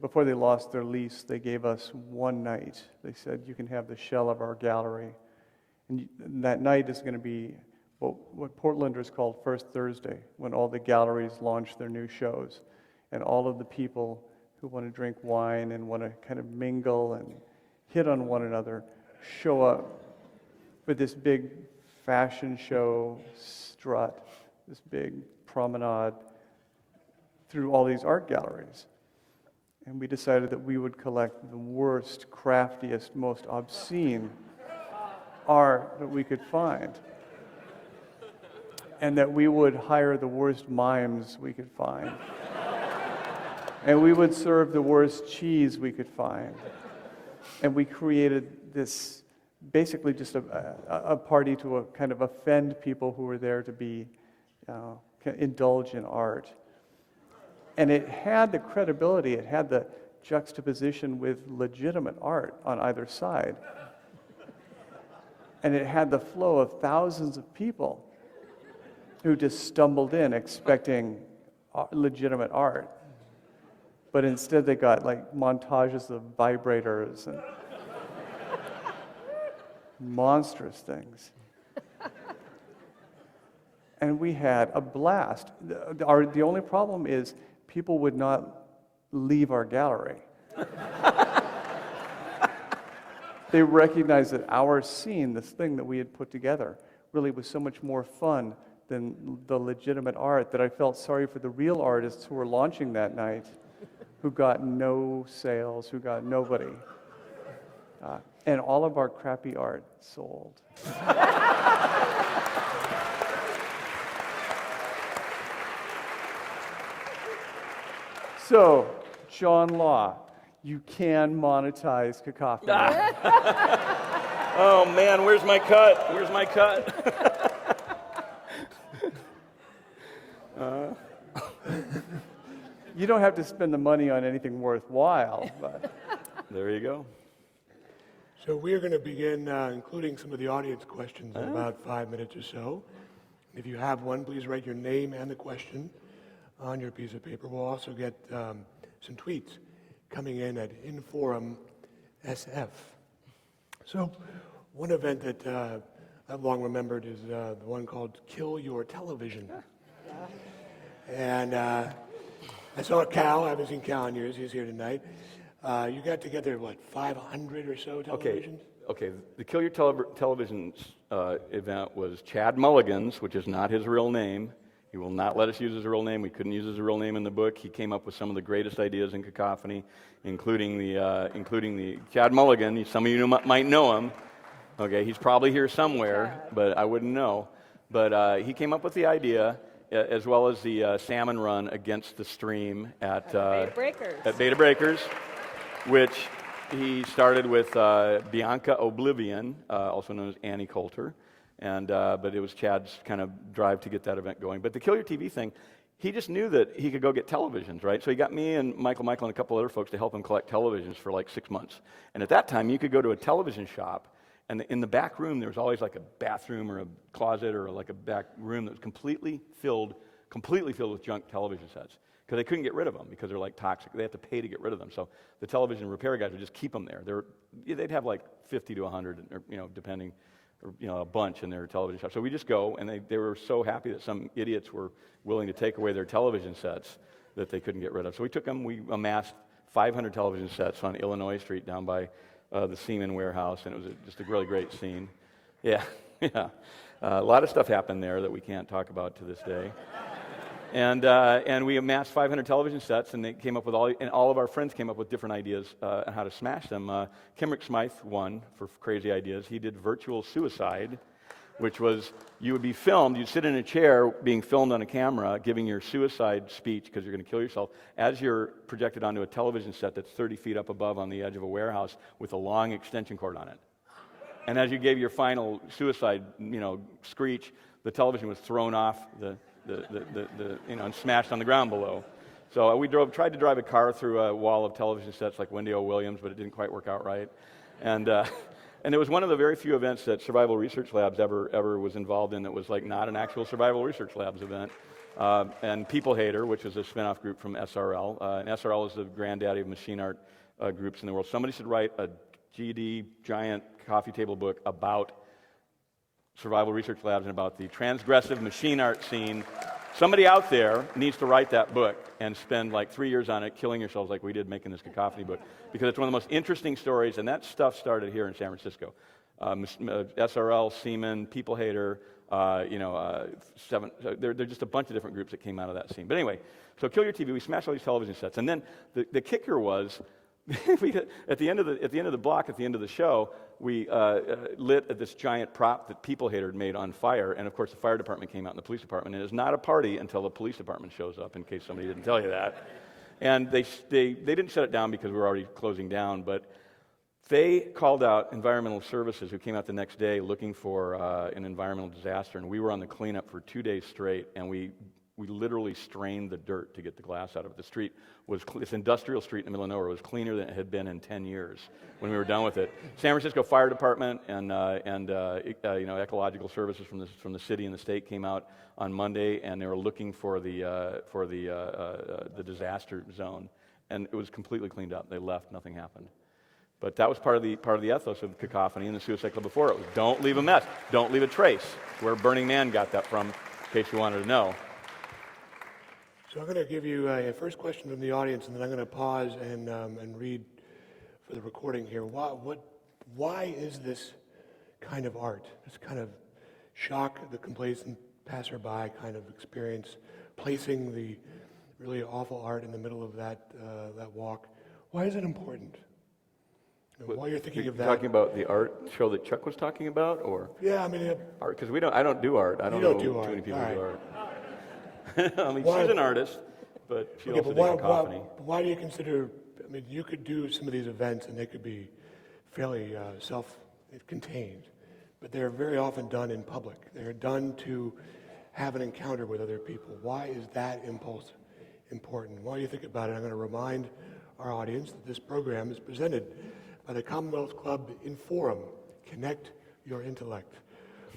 before they lost their lease, they gave us one night. They said, you can have the shell of our gallery. And that night is going to be what Portlanders call First Thursday, when all the galleries launch their new shows. And all of the people who want to drink wine and want to kind of mingle and hit on one another show up with this big fashion show strut, this big promenade through all these art galleries. And we decided that we would collect the worst, craftiest, most obscene art that we could find. And that we would hire the worst mimes we could find. And we would serve the worst cheese we could find. And we created this, basically just a party to kind of offend people who were there to be indulge in art. And it had the credibility, it had the juxtaposition with legitimate art on either side. And it had the flow of thousands of people who just stumbled in expecting legitimate art. But instead they got like montages of vibrators and monstrous things. And we had a blast. The only problem is people would not leave our gallery. They recognized that our scene, this thing that we had put together, really was so much more fun than the legitimate art that I felt sorry for the real artists who were launching that night, who got no sales, who got nobody. And all of our crappy art sold. So, John Law, you can monetize Cacophony. Oh man, where's my cut? Where's my cut? You don't have to spend the money on anything worthwhile. But. There you go. So we are going to begin including some of the audience questions in about 5 minutes or so. If you have one, please write your name and the question on your piece of paper. We'll also get some tweets coming in at Inforum SF. So one event that I've long remembered is the one called Kill Your Television. And I saw Cal. I haven't seen Cal in years. He's here tonight. You got together, what, 500 or so televisions? Okay. The Kill Your Television event was Chad Mulligan's, which is not his real name. He will not let us use his real name. We couldn't use his real name in the book. He came up with some of the greatest ideas in Cacophony, including the Chad Mulligan. Some of you might know him. Okay, he's probably here somewhere, but I wouldn't know. But he came up with the idea, as well as the salmon run against the stream at Beta Breakers, which he started with Bianca Oblivion, also known as Annie Coulter, but it was Chad's kind of drive to get that event going. But the Kill Your TV thing, he just knew that he could go get televisions, right? So he got me and Michael and a couple other folks to help him collect televisions for like 6 months. And at that time, you could go to a television shop, and in the back room, there was always like a bathroom or a closet or like a back room that was completely filled with junk television sets, because they couldn't get rid of them because they're like toxic. They have to pay to get rid of them. So the television repair guys would just keep them there. They'd have like 50 to 100, or, depending, or, a bunch in their television shop. So we just go, and they were so happy that some idiots were willing to take away their television sets that they couldn't get rid of. So we took them. We amassed 500 television sets on Illinois Street down by the Seaman Warehouse, and it was just a really great scene. Yeah. A lot of stuff happened there that we can't talk about to this day. And we amassed 500 television sets, and they came up with all of our friends came up with different ideas on how to smash them. Kimrick Smythe won for crazy ideas. He did virtual suicide, which was you would be filmed, you'd sit in a chair being filmed on a camera, giving your suicide speech because you're going to kill yourself, as you're projected onto a television set that's 30 feet up above on the edge of a warehouse with a long extension cord on it. And as you gave your final suicide, screech, the television was thrown off and smashed on the ground below. So we tried to drive a car through a wall of television sets like Wendy O. Williams, but it didn't quite work out right. And it was one of the very few events that Survival Research Labs ever was involved in that was like not an actual Survival Research Labs event. And People Hater, which is a spin-off group from SRL. And SRL is the granddaddy of machine art groups in the world. Somebody should write a GD giant coffee table book about Survival Research Labs and about the transgressive machine art scene. Somebody out there needs to write that book and spend like 3 years on it, killing yourselves like we did making this Cacophony book, because it's one of the most interesting stories, and that stuff started here in San Francisco. SRL, Seaman, People Hater, they're just a bunch of different groups that came out of that scene. But anyway, so Kill Your TV, we smashed all these television sets, and then the kicker was, at the end of the show, we lit this giant prop that People Hater had made on fire, and of course the fire department came out and the police department, and it's not a party until the police department shows up, in case somebody didn't tell you that. And they didn't shut it down because we were already closing down, but they called out environmental services, who came out the next day looking for an environmental disaster, and we were on the cleanup for 2 days straight, and we literally strained the dirt to get the glass out of it. The street was, this industrial street in the middle of nowhere was cleaner than it had been in 10 years when we were done with it. San Francisco Fire Department and ecological services from the city and the state came out on Monday, and they were looking for the disaster zone, and it was completely cleaned up. They left, nothing happened. But that was part of the ethos of Cacophony and the Suicide Club before. It was don't leave a mess, don't leave a trace. Where Burning Man got that from, in case you wanted to know. So I'm going to give you a first question from the audience, and then I'm going to pause and read for the recording here. Why is this kind of art, this kind of shock the complacent passerby kind of experience, placing the really awful art in the middle of that walk? Why is it important? While you're thinking of that, talking about the art show that Chuck was talking about, or yeah, I mean art, because I don't do art. I don't know too many people who do art. I mean, she's an artist, but she also did Cacophony. Why do you consider, I mean, you could do some of these events and they could be fairly self-contained, but they're very often done in public. They're done to have an encounter with other people. Why is that impulse important. While you think about it, I'm going to remind our audience that this program is presented by the Commonwealth Club Inforum. Connect your intellect.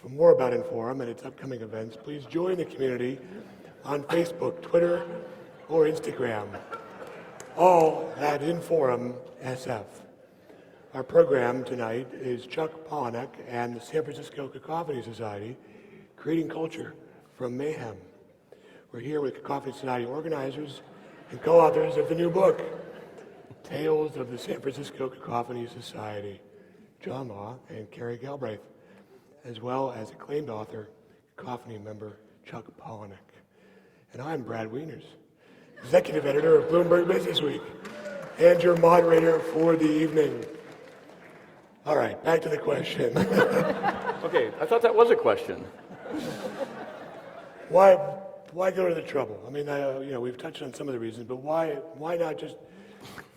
For more about Inforum and its upcoming events, please join the community on Facebook, Twitter, or Instagram. All at Inforum SF. Our program tonight is Chuck Palahniuk and the San Francisco Cacophony Society, creating culture from Mayhem. We're here with Cacophony Society organizers and co-authors of the new book, Tales of the San Francisco Cacophony Society, John Law and Carrie Galbraith, as well as acclaimed author, Cacophony member Chuck Palahniuk. And I'm Brad Wieners, executive editor of Bloomberg Businessweek, and your moderator for the evening. All right, back to the question. Okay, I thought that was a question. Why go to the trouble? I mean, we've touched on some of the reasons, but why not just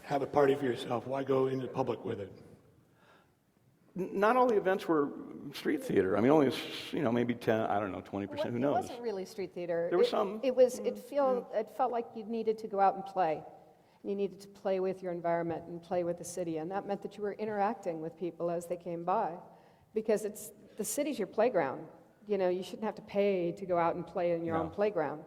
have a party for yourself? Why go into public with it? Not all the events were street theater. I mean, only, maybe 10, I don't know, 20%, who knows? It wasn't really street theater. There was some. It felt like you needed to go out and play. You needed to play with your environment and play with the city, and that meant that you were interacting with people as they came by, because the city's your playground. You shouldn't have to pay to go out and play in your own playground.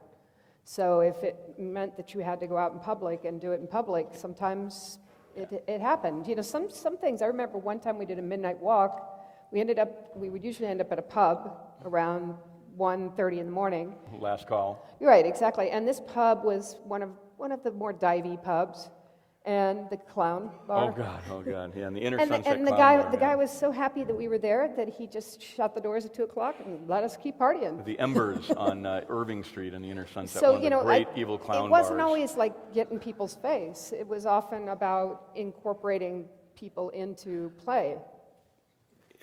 So if it meant that you had to go out in public and do it in public, sometimes it happened. Some things. I remember one time we did a midnight walk. We would usually end up at a pub around 1:30 in the morning. Last call. You're right, exactly. And this pub was one of the more divey pubs, and the clown bar. Oh God, yeah, and the Inner Sunset And the Clown guy, Bar, guy was so happy that we were there that he just shut the doors at 2:00 and let us keep partying. The Embers on Irving Street in the Inner Sunset, So one of the great evil clown it wasn't bars. always like getting people's face. It was often about incorporating people into play.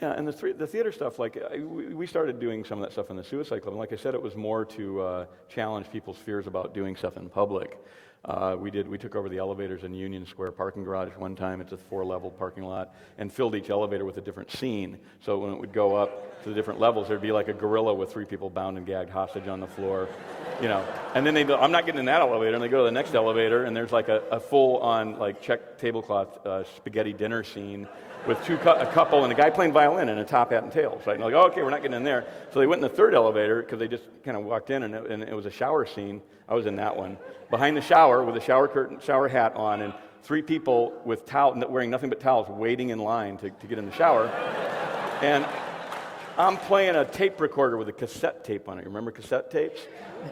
Yeah, and the theater stuff, we started doing some of that stuff in the Suicide Club, and like I said, it was more to challenge people's fears about doing stuff in public. We took over the elevators in Union Square parking garage one time. It's a 4-level parking lot, and filled each elevator with a different scene. So when it would go up to the different levels, there'd be like a gorilla with 3 people bound and gagged hostage on the floor, And then they'd go, I'm not getting in that elevator, and they go to the next elevator, and there's like a full-on check tablecloth spaghetti dinner scene with a couple and a guy playing violin and a top hat and tails, right? And they're like, okay, we're not getting in there. So they went in the 3rd elevator because they just kind of walked in, and it was a shower scene. I was in that one. Behind the shower with a shower curtain, shower hat on, and 3 people with wearing nothing but towels waiting in line to get in the shower. And I'm playing a tape recorder with a cassette tape on it. You remember cassette tapes?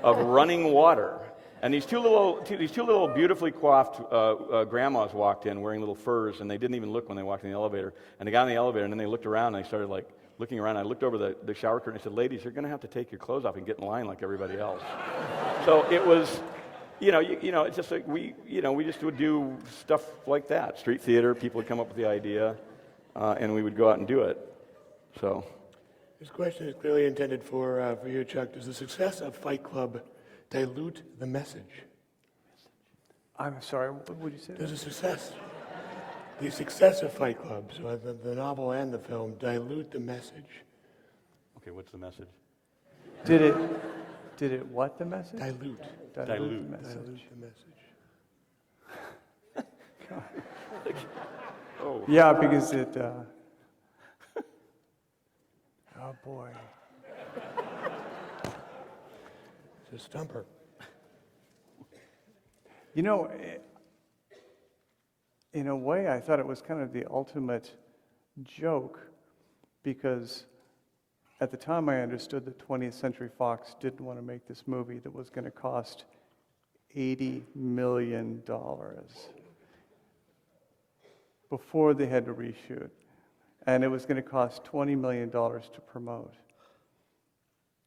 Of running water. And these two little beautifully coiffed grandmas walked in wearing little furs, and they didn't even look when they walked in the elevator. And they got in the elevator, and then they looked around, and they started looking around. I looked over the shower curtain, and I said, ladies, you're going to have to take your clothes off and get in line like everybody else. So it was, it's just like we just would do stuff like that. Street theater, people would come up with the idea, and we would go out and do it. So. This question is clearly intended for you, Chuck. Does the success of Fight Club dilute the message? I'm sorry, what would you say? Does the success of Fight Club, so the novel and the film, dilute the message? Okay, what's the message? Did it what the message? Dilute. Dilute the message. Dilute the message. Oh. Yeah, because it. Oh boy. It's a stumper. In a way, I thought it was kind of the ultimate joke, because at the time I understood that 20th Century Fox didn't want to make this movie that was going to cost $80 million before they had to reshoot. And it was going to cost $20 million to promote.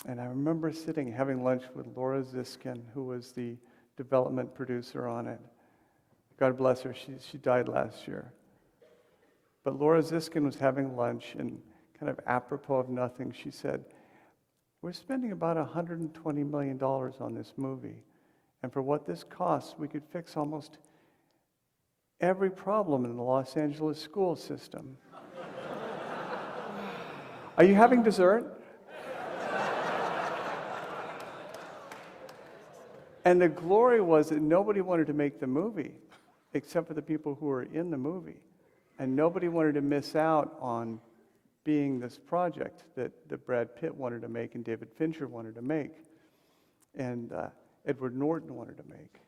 And I remember having lunch with Laura Ziskin, who was the development producer on it. God bless her, she died last year. But Laura Ziskin was having lunch, and kind of apropos of nothing, she said, we're spending about $120 million on this movie. And for what this costs, we could fix almost every problem in the Los Angeles school system. Are you having dessert? And the glory was that nobody wanted to make the movie except for the people who were in the movie. And nobody wanted to miss out on being this project that Brad Pitt wanted to make and David Fincher wanted to make and Edward Norton wanted to make.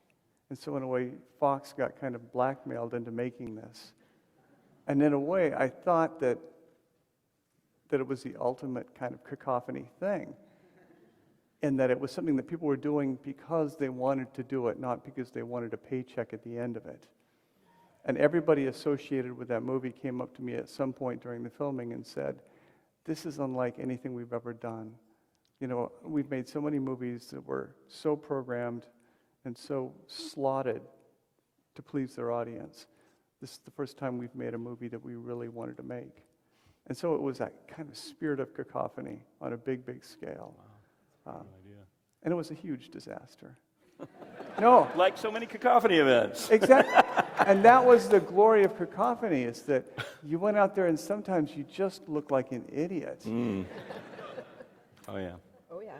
And so in a way, Fox got kind of blackmailed into making this. And in a way, I thought that it was the ultimate kind of cacophony thing, and that it was something that people were doing because they wanted to do it, not because they wanted a paycheck at the end of it. And everybody associated with that movie came up to me at some point during the filming and said, "This is unlike anything we've ever done. You know, we've made so many movies that were so programmed and so slotted to please their audience. This is the first time we've made a movie that we really wanted to make." And so it was that kind of spirit of cacophony on a big, big scale. Wow, that's a good idea. And it was a huge disaster. No. Like so many cacophony events. Exactly. And that was the glory of cacophony, is that you went out there and sometimes you just look like an idiot. Mm. Oh, yeah. Oh, yeah.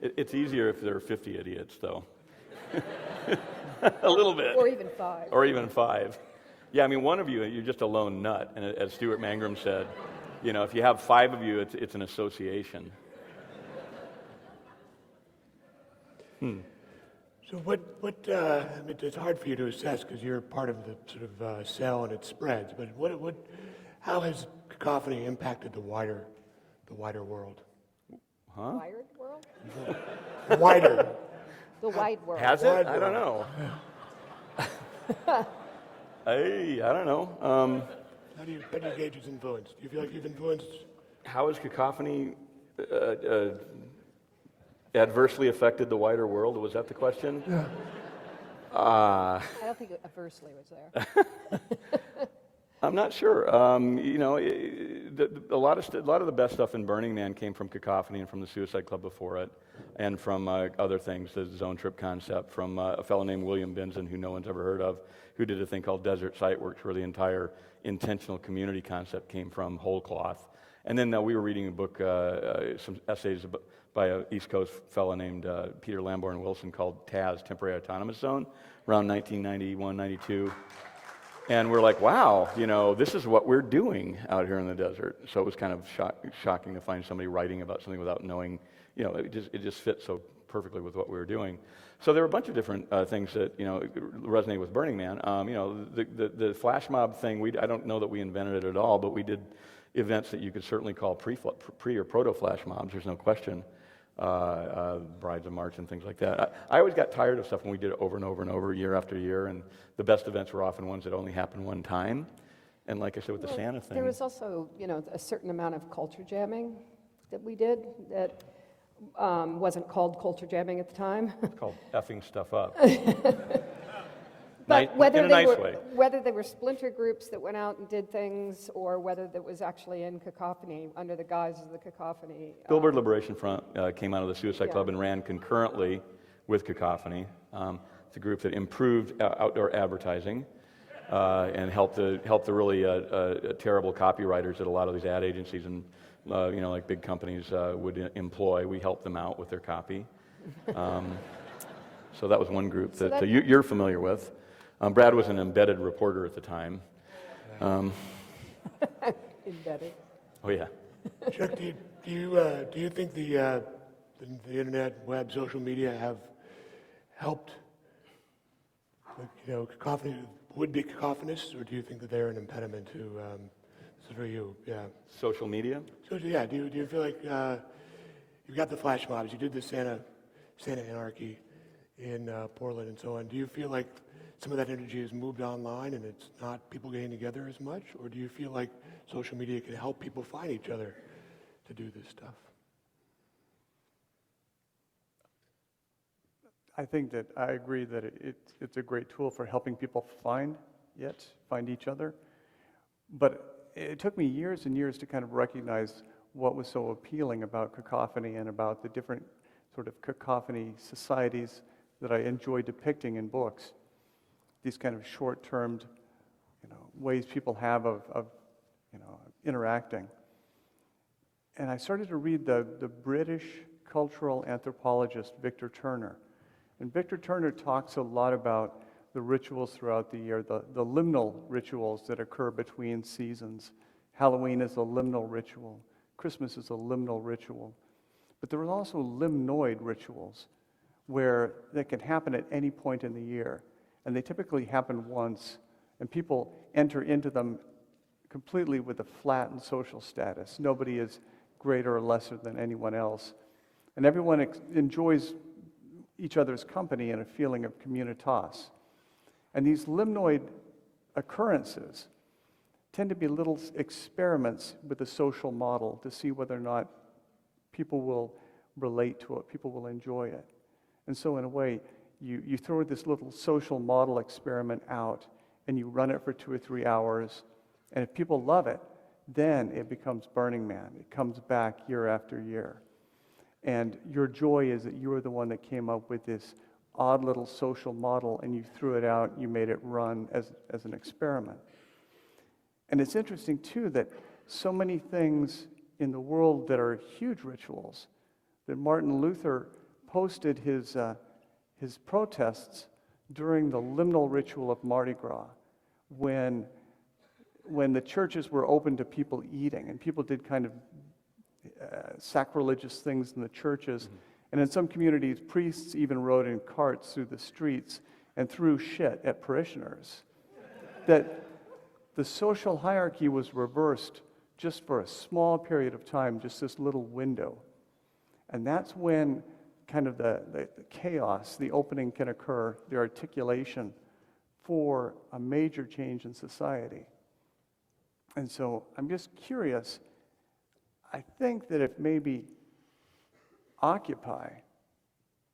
It's easier if there are 50 idiots, though. A little bit. Or even 5. Or even 5. Yeah, I mean, one of you, you're just a lone nut. And as Stuart Mangrum said, you know, if you have 5 of you, it's an association. So what I mean, it's hard for you to assess because you're part of the sort of cell and it spreads, but how has cacophony impacted the wider world? Huh? Wired world? Wider. The wide world. Has it? Wide I don't know. Hey, I don't know. How do you gauge its influence? Do you feel like you've influenced? How has cacophony adversely affected the wider world? Was that the question? Yeah. I don't think adversely was there. I'm not sure. You know, a lot of the best stuff in Burning Man came from Cacophony and from the Suicide Club before it, and from other things, the Zone Trip concept, from a fellow named William Binson, who no one's ever heard of, who did a thing called Desert Site Works, where the entire intentional community concept came from whole cloth. And then we were reading a book, some essays by an East Coast fellow named Peter Lamborn Wilson called TAZ, Temporary Autonomous Zone, around 1991, 92. And we're like, wow, you know, this is what we're doing out here in the desert. So it was kind of shocking to find somebody writing about something without knowing, you know, it just fit so perfectly with what we were doing. So there were a bunch of different things that, you know, resonate with Burning Man. You know, the flash mob thing, I don't know that we invented it at all, but we did events that you could certainly call pre or proto-flash mobs, there's no question. Brides of March and things like that. I always got tired of stuff when we did it over and over and over, year after year, and the best events were often ones that only happened one time. And like I said with the Santa thing. There was also, you know, a certain amount of culture jamming that we did that wasn't called culture jamming at the time. It's called effing stuff up. But way. whether they were splinter groups that went out and did things, or whether that was actually in Cacophony under the guise of the Cacophony. Billboard Liberation Front came out of the Suicide Club and ran concurrently with Cacophony. It's a group that improved outdoor advertising and helped the really terrible copywriters that a lot of these ad agencies and you know, like big companies would employ. We helped them out with their copy. So that was one group that you're familiar with. Brad was an embedded reporter at the time. Embedded. Oh yeah. Chuck, do you think the internet, web, social media have helped, you know, would-be cacophonists, or do you think that they're an impediment to? This is for you, yeah. Social media. So yeah, do you feel like you've got the flash mobs? You did the Santa Anarchy in Portland and so on. Do you feel like some of that energy has moved online and it's not people getting together as much? Or do you feel like social media can help people find each other to do this stuff? I think that I agree that it's a great tool for helping people find each other. But it took me years and years to kind of recognize what was so appealing about cacophony and about the different sort of cacophony societies that I enjoy depicting in books. These kind of short-termed, you know, ways people have of you know, interacting. And I started to read the British cultural anthropologist Victor Turner. And Victor Turner talks a lot about the rituals throughout the year, the liminal rituals that occur between seasons. Halloween is a liminal ritual. Christmas is a liminal ritual. But there are also limnoid rituals where they can happen at any point in the year. And they typically happen once, and people enter into them completely with a flattened social status. Nobody is greater or lesser than anyone else. And everyone enjoys each other's company and a feeling of communitas. And these limnoid occurrences tend to be little experiments with the social model to see whether or not people will relate to it, people will enjoy it. And so in a way, you throw this little social model experiment out and you run it for 2 or 3 hours, and if people love it, then it becomes Burning Man. It comes back year after year. And your joy is that you are the one that came up with this odd little social model, and you threw it out, you made it run as an experiment. And it's interesting, too, that so many things in the world that are huge rituals, that Martin Luther posted his protests during the liminal ritual of Mardi Gras, when the churches were open to people eating, and people did kind of sacrilegious things in the churches. Mm-hmm. And in some communities, priests even rode in carts through the streets and threw shit at parishioners. That the social hierarchy was reversed just for a small period of time, just this little window. And that's when kind of the chaos, the opening can occur, the articulation for a major change in society. And so I'm just curious, I think that if maybe Occupy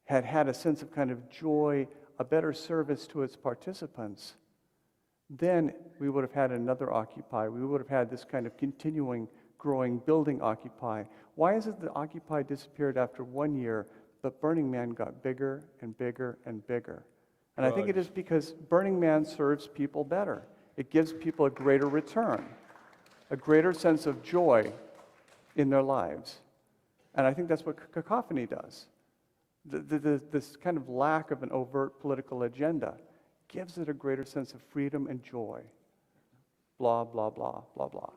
had had a sense of kind of joy, a better service to its participants, then we would have had another Occupy. We would have had this kind of continuing, growing, building Occupy. Why is it that Occupy disappeared after 1 year, but Burning Man got bigger and bigger and bigger? And I think it is because Burning Man serves people better. It gives people a greater return, a greater sense of joy in their lives. And I think that's what Cacophony does. This kind of lack of an overt political agenda gives it a greater sense of freedom and joy. Blah, blah, blah, blah, blah.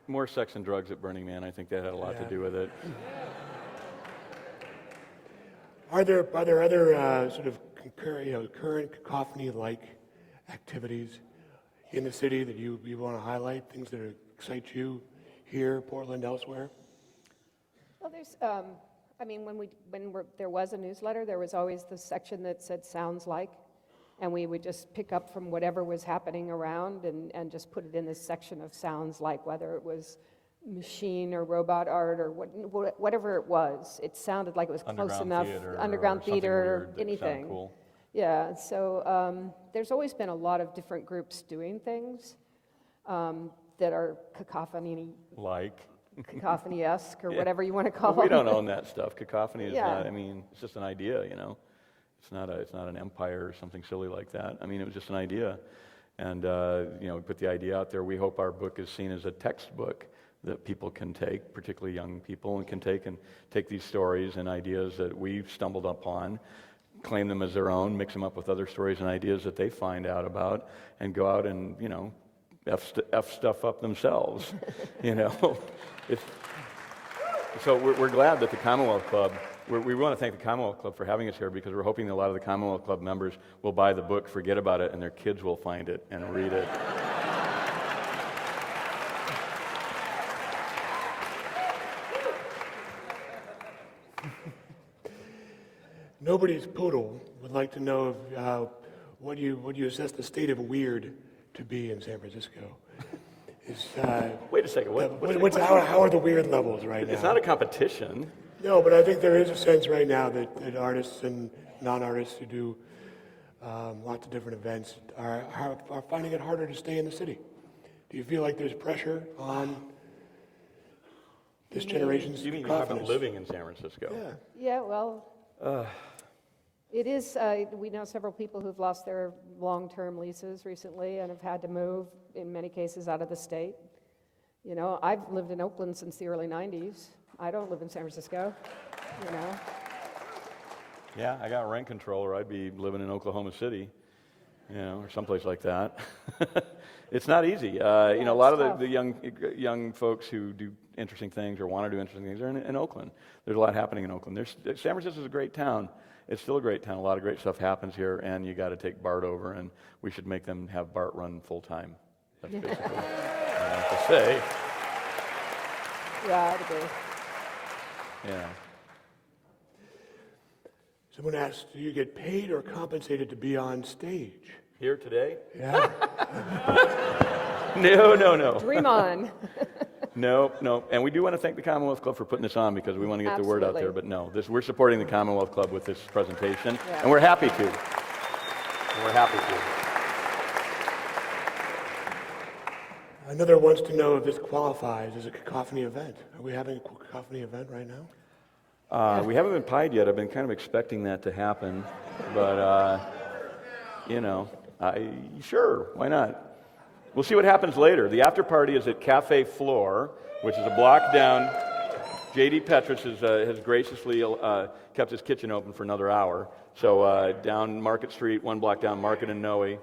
More sex and drugs at Burning Man. I think that had a lot to do with it. Are there other sort of current Cacophony-like activities in the city that you want to highlight? Things that excite you here, Portland, elsewhere? Well, there's, there was a newsletter, there was always the section that said "sounds like," and we would just pick up from whatever was happening around and just put it in this section of "sounds like," whether it was machine or robot art or whatever it was. It sounded like it was close enough. Underground theater, anything. Cool. Yeah, so there's always been a lot of different groups doing things that are cacophony-esque or whatever you want to call We them. don't own that stuff. Cacophony is not, it's just an idea, It's not an empire or something silly like that. It was just an idea. And, we put the idea out there. We hope our book is seen as a textbook that people can take, particularly young people, and can take these stories and ideas that we've stumbled upon, claim them as their own, mix them up with other stories and ideas that they find out about, and go out and, F stuff up themselves, So we're glad that the Commonwealth Club, we want to thank the Commonwealth Club for having us here, because we're hoping that a lot of the Commonwealth Club members will buy the book, forget about it, and their kids will find it and read it. Nobody's poodle would like to know what you assess the state of weird to be in San Francisco. Wait a second. How are the weird levels right now? It's not a competition. No, but I think there is a sense right now that artists and non-artists who do lots of different events are finding it harder to stay in the city. Do you feel like there's pressure on this generation's You mean you cacophonies? haven't living in San Francisco? Yeah. Yeah, well, It is, we know several people who've lost their long-term leases recently and have had to move, in many cases, out of the state. You know, I've lived in Oakland since the early 90s. I don't live in San Francisco, you know. Yeah, I got rent control, or I'd be living in Oklahoma City, you know, or someplace like that. It's not easy. You know, a lot of the young folks who do interesting things or want to do interesting things are in Oakland. There's a lot happening in Oakland. San Francisco's a great town. It's still a great town. A lot of great stuff happens here, and you got to take BART over, and we should make them have BART run full time. That's basically what I have to say. Yeah, I'd agree. Yeah. Someone asked, do you get paid or compensated to be on stage? Here today? Yeah. No. Dream on. No. And we do want to thank the Commonwealth Club for putting this on because we want to get the word out there. But no, we're supporting the Commonwealth Club with this presentation, and we're happy to. Another wants to know if this qualifies as a Cacophony event. Are we having a Cacophony event right now? We haven't been pied yet. I've been kind of expecting that to happen, but you know, sure, why not? We'll see what happens later. The after party is at Cafe Floor, which is a block down. J.D. Petrus has graciously kept his kitchen open for another hour. So down Market Street, one block down Market and Noe,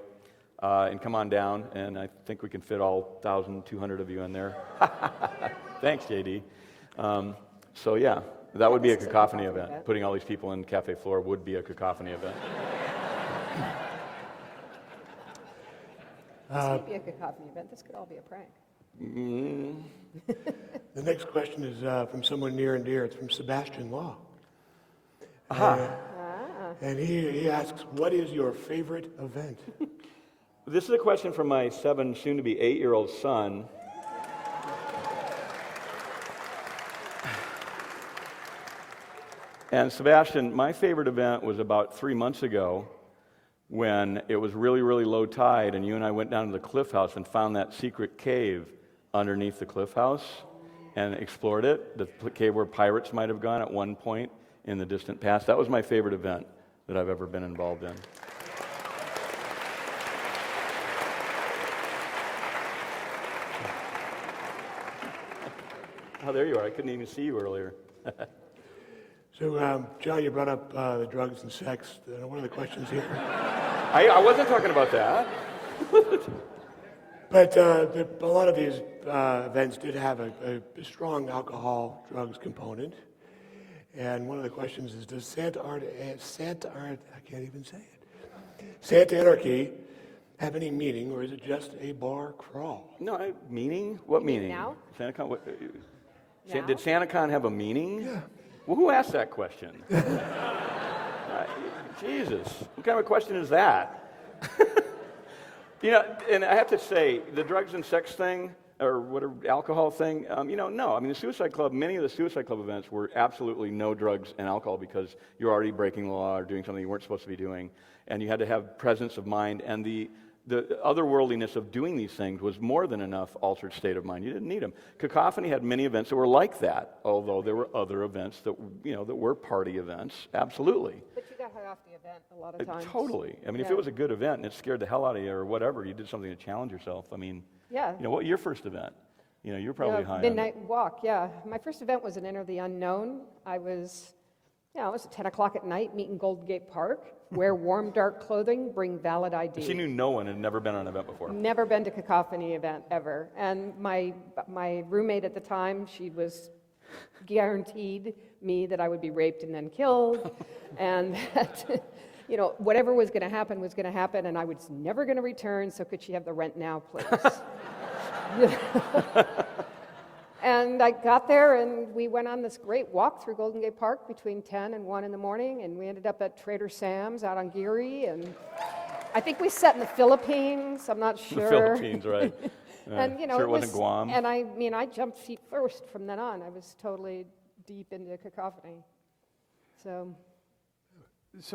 and come on down. And I think we can fit all 1,200 of you in there. Thanks, J.D. So yeah, that would be a Cacophony event. Putting all these people in Cafe Floor would be a Cacophony event. This could be a Cacophony event. This could all be a prank. The next question is from someone near and dear. It's from Sebastian Law. And he asks, what is your favorite event? This is a question from my 7, soon-to-be 8-year-old son. And Sebastian, my favorite event was about 3 months ago when it was really, really low tide, and you and I went down to the cliff house and found that secret cave underneath the cliff house and explored it, the cave where pirates might have gone at one point in the distant past. That was my favorite event that I've ever been involved in. Oh, there you are. I couldn't even see you earlier. So, John, you brought up the drugs and sex. One of the questions here. I wasn't talking about that. But a lot of these events did have a strong alcohol, drugs component. And one of the questions is, does Santa Anarchy have any meaning, or is it just a bar crawl? No, meaning? What meaning? Now? SantaCon, Now? did SantaCon have a meaning? Yeah. Well, who asked that question? Jesus, what kind of a question is that? You know, and I have to say, the drugs and sex thing, or whatever, alcohol thing, no. I mean, the Suicide Club, many of the Suicide Club events were absolutely no drugs and alcohol because you're already breaking the law or doing something you weren't supposed to be doing, and you had to have presence of mind, and the otherworldliness of doing these things was more than enough altered state of mind. You didn't need them. Cacophony had many events that were like that, although there were other events that, that were party events, absolutely. But you got high off the event a lot of times. Totally. I mean, if it was a good event and it scared the hell out of you or whatever, you did something to challenge yourself. I mean, what was your first event? You were probably high on Midnight Walk, yeah. My first event was an Enter the Unknown. I was, it was at 10 o'clock at night, meet in Golden Gate Park, wear warm, dark clothing, bring valid ID. She knew no one and had never been on an event before. Never been to Cacophony event, ever. And my roommate at the time, she was guaranteed me that I would be raped and then killed, and that, whatever was going to happen, and I was never going to return, so could she have the rent now, please? And I got there, and we went on this great walk through Golden Gate Park between 10 and 1 in the morning, and we ended up at Trader Sam's out on Geary, and I think we sat in the Philippines, I'm not sure. The Philippines, right. And, sure it wasn't Guam. And I jumped feet first from then on. I was totally deep into Cacophony. So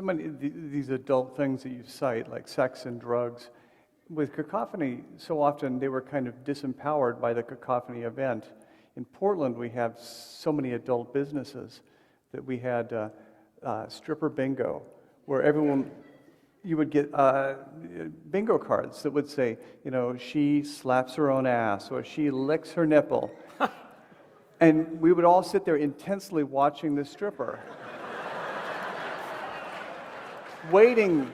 many these adult things that you cite, like sex and drugs, with Cacophony, so often they were kind of disempowered by the Cacophony event. In Portland, we have so many adult businesses that we had stripper bingo, where you would get bingo cards that would say, she slaps her own ass or she licks her nipple. And we would all sit there intensely watching this stripper, waiting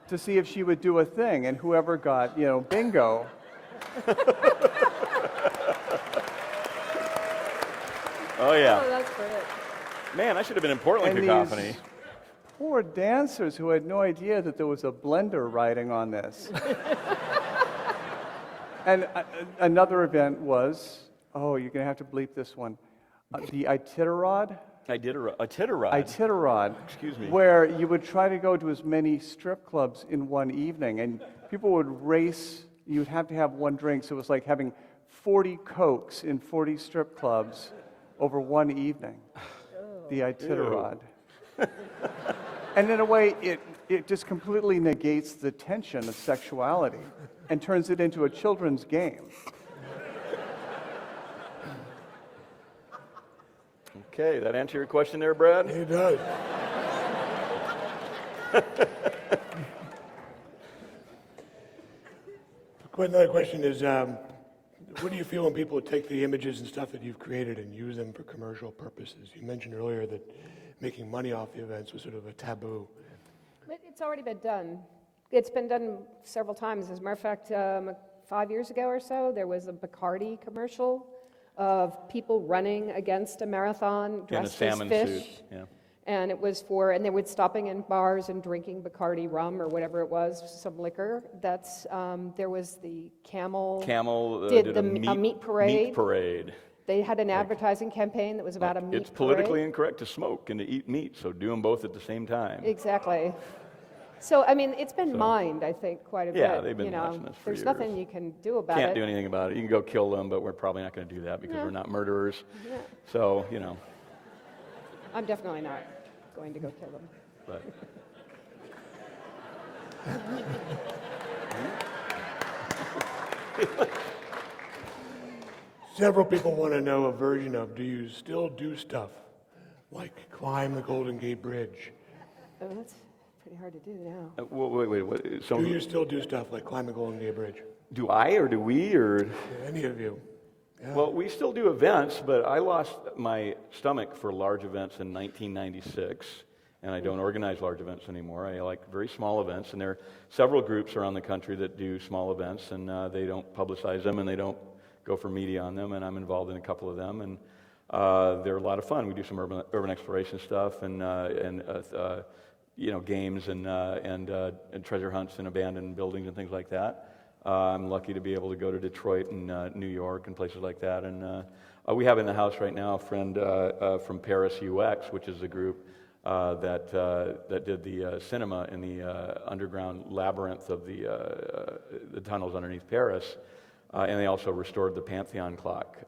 to see if she would do a thing, and whoever got, bingo. Oh, yeah. Oh, that's great. Man, I should have been in Portland And Cacophony. these poor dancers who had no idea that there was a blender riding on this. And another event was, you're going to have to bleep this one, the Iditarod. Iditarod. Excuse me. Where you would try to go to as many strip clubs in one evening, and people would race. You'd have to have one drink, so it was like having 40 Cokes in 40 strip clubs over one evening. The Iditarod. And in a way, it just completely negates the tension of sexuality and turns it into a children's game. Okay, that answer your question there, Brad? It does. Another question is, what do you feel when people take the images and stuff that you've created and use them for commercial purposes? You mentioned earlier that making money off the events was sort of a taboo. But it's already been done. It's been done several times. As a matter of fact, 5 years ago or so, there was a Bacardi commercial of people running against a marathon dressed in a as salmon fish. suit. Yeah. And it was and they were stopping in bars and drinking Bacardi rum or whatever it was, some liquor. There was the Camel did a meat parade. Meat parade. They had an advertising campaign that was about a meat It's politically parade. incorrect to smoke and to eat meat, so do them both at the same time. Exactly. So, I mean, it's been mined, I think, quite a bit. Yeah, they've been watching this for There's years. nothing you can do about it. Can't do anything about it. You can go kill them, but we're probably not going to do that because we're not murderers. Yeah. So, I'm definitely not going to go kill them. but Several people want to know a version of, do you still do stuff like climb the Golden Gate Bridge? Oh, that's pretty hard to do now. wait. So Do you still do stuff like climb the Golden Gate Bridge? do I or do we or? Any of you? Yeah. Well, we still do events, but I lost my stomach for large events in 1996, and I don't organize large events anymore. I like very small events, and there are several groups around the country that do small events, and they don't publicize them, and they don't go for media on them, and I'm involved in a couple of them, and they're a lot of fun. We do some urban exploration stuff, and games and treasure hunts in abandoned buildings and things like that. I'm lucky to be able to go to Detroit and New York and places like that. And we have in the house right now a friend from Paris UX, which is a group that did the cinema in the underground labyrinth of the tunnels underneath Paris. And they also restored the Pantheon clock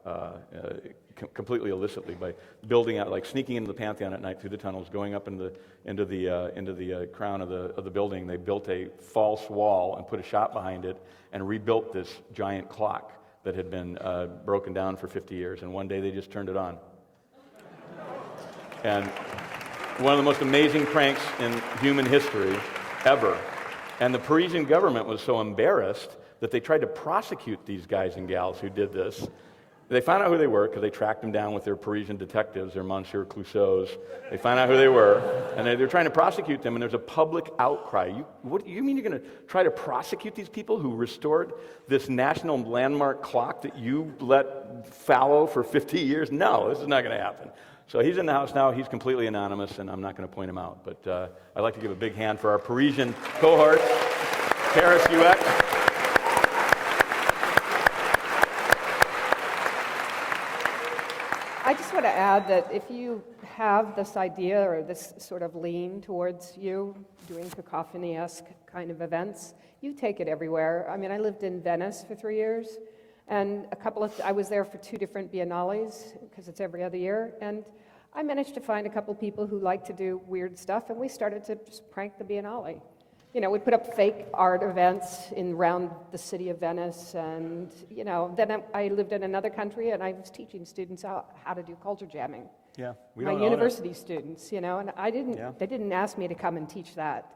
completely illicitly by building out, like sneaking into the Pantheon at night through the tunnels, going up into the crown of the building. They built a false wall and put a shop behind it and rebuilt this giant clock that had been broken down for 50 years. And one day they just turned it on. And one of the most amazing pranks in human history ever. And the Parisian government was so embarrassed that they tried to prosecute these guys and gals who did this. They found out who they were because they tracked them down with their Parisian detectives, their Monsieur Clouseaus. They found out who they were, and they're trying to prosecute them, and there's a public outcry. You mean you're going to try to prosecute these people who restored this national landmark clock that you let fallow for 50 years? No, this is not going to happen. So he's in the house now. He's completely anonymous, and I'm not going to point him out. But I'd like to give a big hand for our Parisian cohort, Paris UX. I just want to add that if you have this idea or this sort of lean towards you doing cacophony-esque kind of events, you take it everywhere. I mean, I lived in Venice for 3 years, and I was there for 2 different biennales, because it's every other year, and I managed to find a couple people who like to do weird stuff, and we started to just prank the biennale. we'd put up fake art events around the city of Venice, and, then I lived in another country, and I was teaching students how to do culture jamming. Yeah, we My don't own it. university students, and they didn't ask me to come and teach that.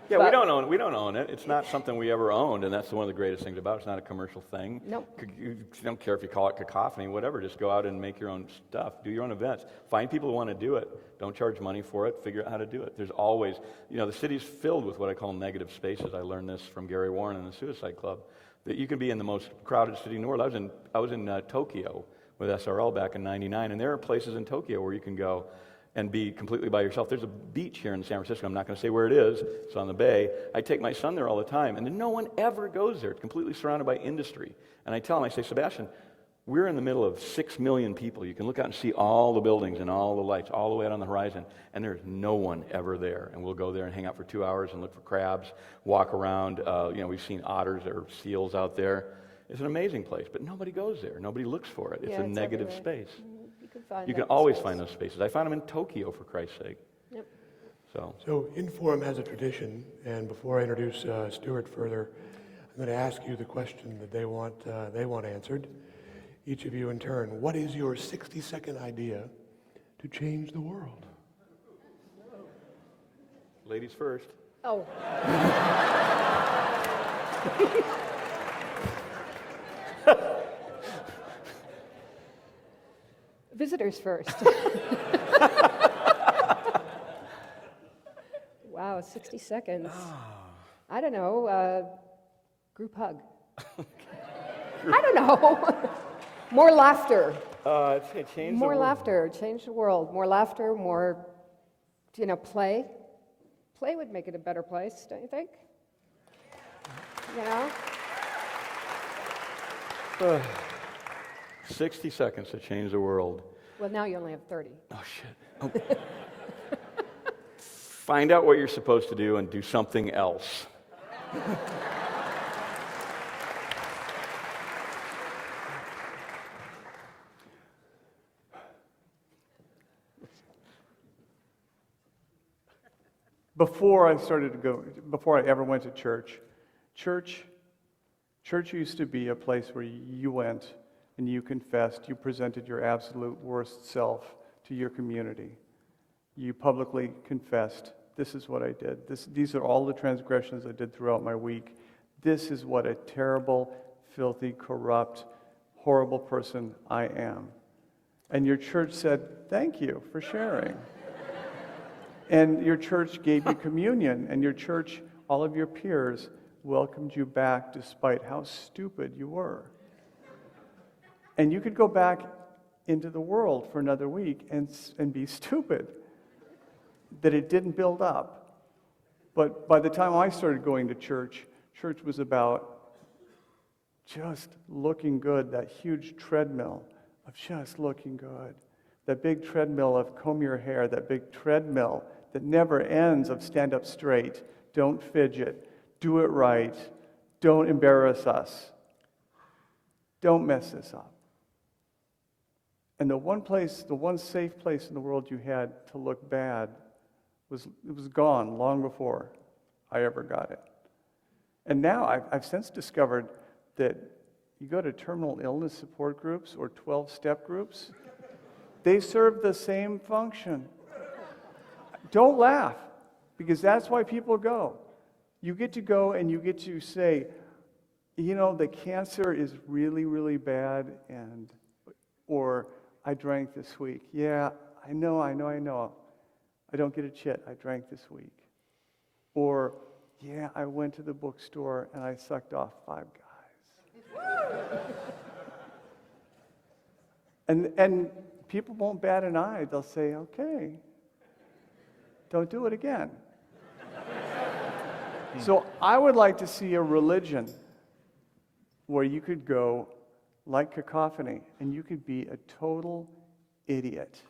Yeah, we don't own it. It's not something we ever owned, and that's one of the greatest things about it. It's not a commercial thing. Nope. You don't care if you call it Cacophony, whatever. Just go out and make your own stuff. Do your own events. Find people who want to do it. Don't charge money for it. Figure out how to do it. There's always, the city's filled with what I call negative spaces. I learned this from Gary Warren in the Suicide Club, that you can be in the most crowded city in the world. I was in Tokyo with SRL back in '99, and there are places in Tokyo where you can go and be completely by yourself. There's a beach here in San Francisco. I'm not going to say where it is. It's on the bay. I take my son there all the time, and no one ever goes there. It's completely surrounded by industry. And I tell him, I say, Sebastian, we're in the middle of 6 million people. You can look out and see all the buildings and all the lights all the way out on the horizon, and there's no one ever there. And we'll go there and hang out for 2 hours and look for crabs, walk around. We've seen otters or seals out there. It's an amazing place, but nobody goes there. Nobody looks for it. It's a negative everywhere. space. You You can always find those spaces. I found them in Tokyo, for Christ's sake. Yep. So Inforum has a tradition, and before I introduce Stuart further, I'm going to ask you the question that they want answered. Each of you in turn, what is your 60-second idea to change the world? Ladies first. Oh. Visitors first. Wow, 60 seconds. I don't know, group hug. I don't know. More laughter. Change More laughter, change the world. More laughter, more, play. Play would make it a better place, don't you think? 60 seconds to change the world. Well, now you only have 30. Oh, shit. Find out what you're supposed to do and do something else. Before I ever went to church used to be a place where you went and you confessed, you presented your absolute worst self to your community. You publicly confessed, this is what I did. These are all the transgressions I did throughout my week. This is what a terrible, filthy, corrupt, horrible person I am. And your church said, thank you for sharing. And your church gave you communion, and your church, all of your peers, welcomed you back despite how stupid you were. And you could go back into the world for another week and be stupid, that it didn't build up. But by the time I started going to church, church was about just looking good, that huge treadmill of just looking good. That big treadmill of comb your hair, that big treadmill that never ends of stand up straight, don't fidget, do it right, don't embarrass us, don't mess this up. And the one safe place in the world you had to look bad was gone long before I ever got it. And now I've since discovered that you go to terminal illness support groups or 12-step groups, they serve the same function. Don't laugh, because that's why people go. You get to go and you get to say, the cancer is really, really bad, or I drank this week. Yeah, I know. I don't get a chit. I drank this week. Or, yeah, I went to the bookstore and I sucked off 5 guys. And people won't bat an eye. They'll say, okay, don't do it again. So I would like to see a religion where you could go like Cacophony and you could be a total idiot.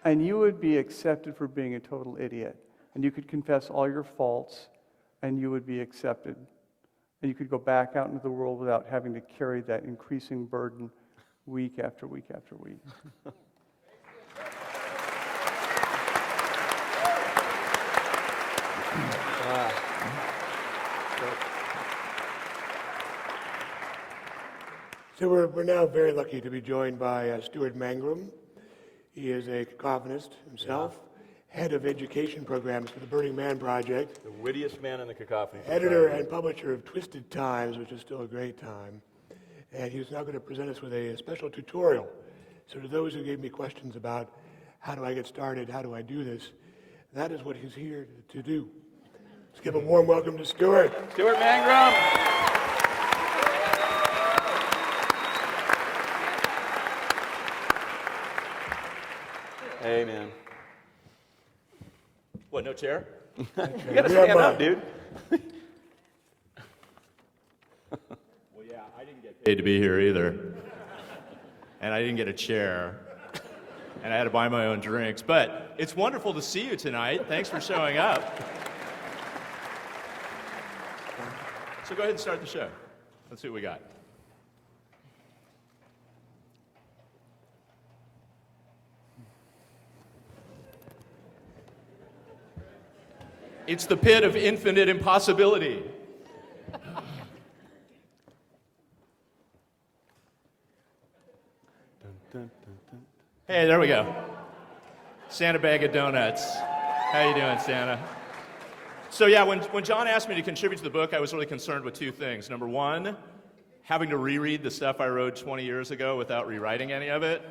And you would be accepted for being a total idiot. And you could confess all your faults and you would be accepted. And you could go back out into the world without having to carry that increasing burden week after week after week. So we're now very lucky to be joined by Stuart Mangrum. He is a cacophonist himself, head of education programs for the Burning Man Project, The wittiest man in the cacophony. editor and publisher of Twisted Times, which is still a great time. And he's now going to present us with a special tutorial. So to those who gave me questions about how do I get started, how do I do this, that is what he's here to do. Let's give a warm welcome to Stuart. Stuart Mangrum. Hey, man. What, no chair? You gotta stand up, dude. Well, yeah, I didn't get paid to be here either. And I didn't get a chair. And I had to buy my own drinks. But it's wonderful to see you tonight. Thanks for showing up. So go ahead and start the show. Let's see what we got. It's the pit of infinite impossibility. Hey, there we go. Santa bag of donuts. How you doing, Santa? So yeah, when John asked me to contribute to the book, I was really concerned with two things. Number one, having to reread the stuff I wrote 20 years ago without rewriting any of it.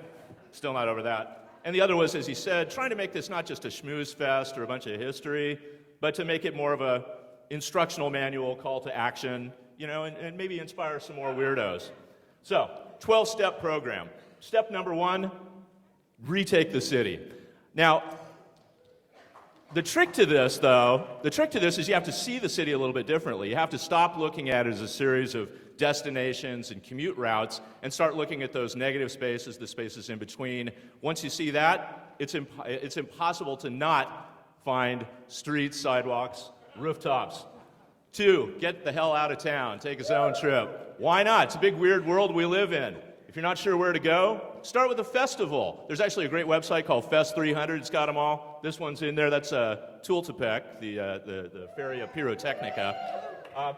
Still not over that. And the other was, as he said, trying to make this not just a schmooze fest or a bunch of history, but to make it more of a instructional manual, call to action, you know, and maybe inspire some more weirdos. So, 12-step program. Step number one, retake the city. Now, the trick to this is you have to see the city a little bit differently. You have to stop looking at it as a series of destinations and commute routes and start looking at those negative spaces, the spaces in between. Once you see that, it's impossible to not find streets, sidewalks, rooftops. 2, get the hell out of town. Take a zone trip. Why not? It's a big, weird world we live in. If you're not sure where to go, start with a festival. There's actually a great website called Fest 300. It's got them all. This one's in there. That's Tultepec, the Feria Pyrotechnica.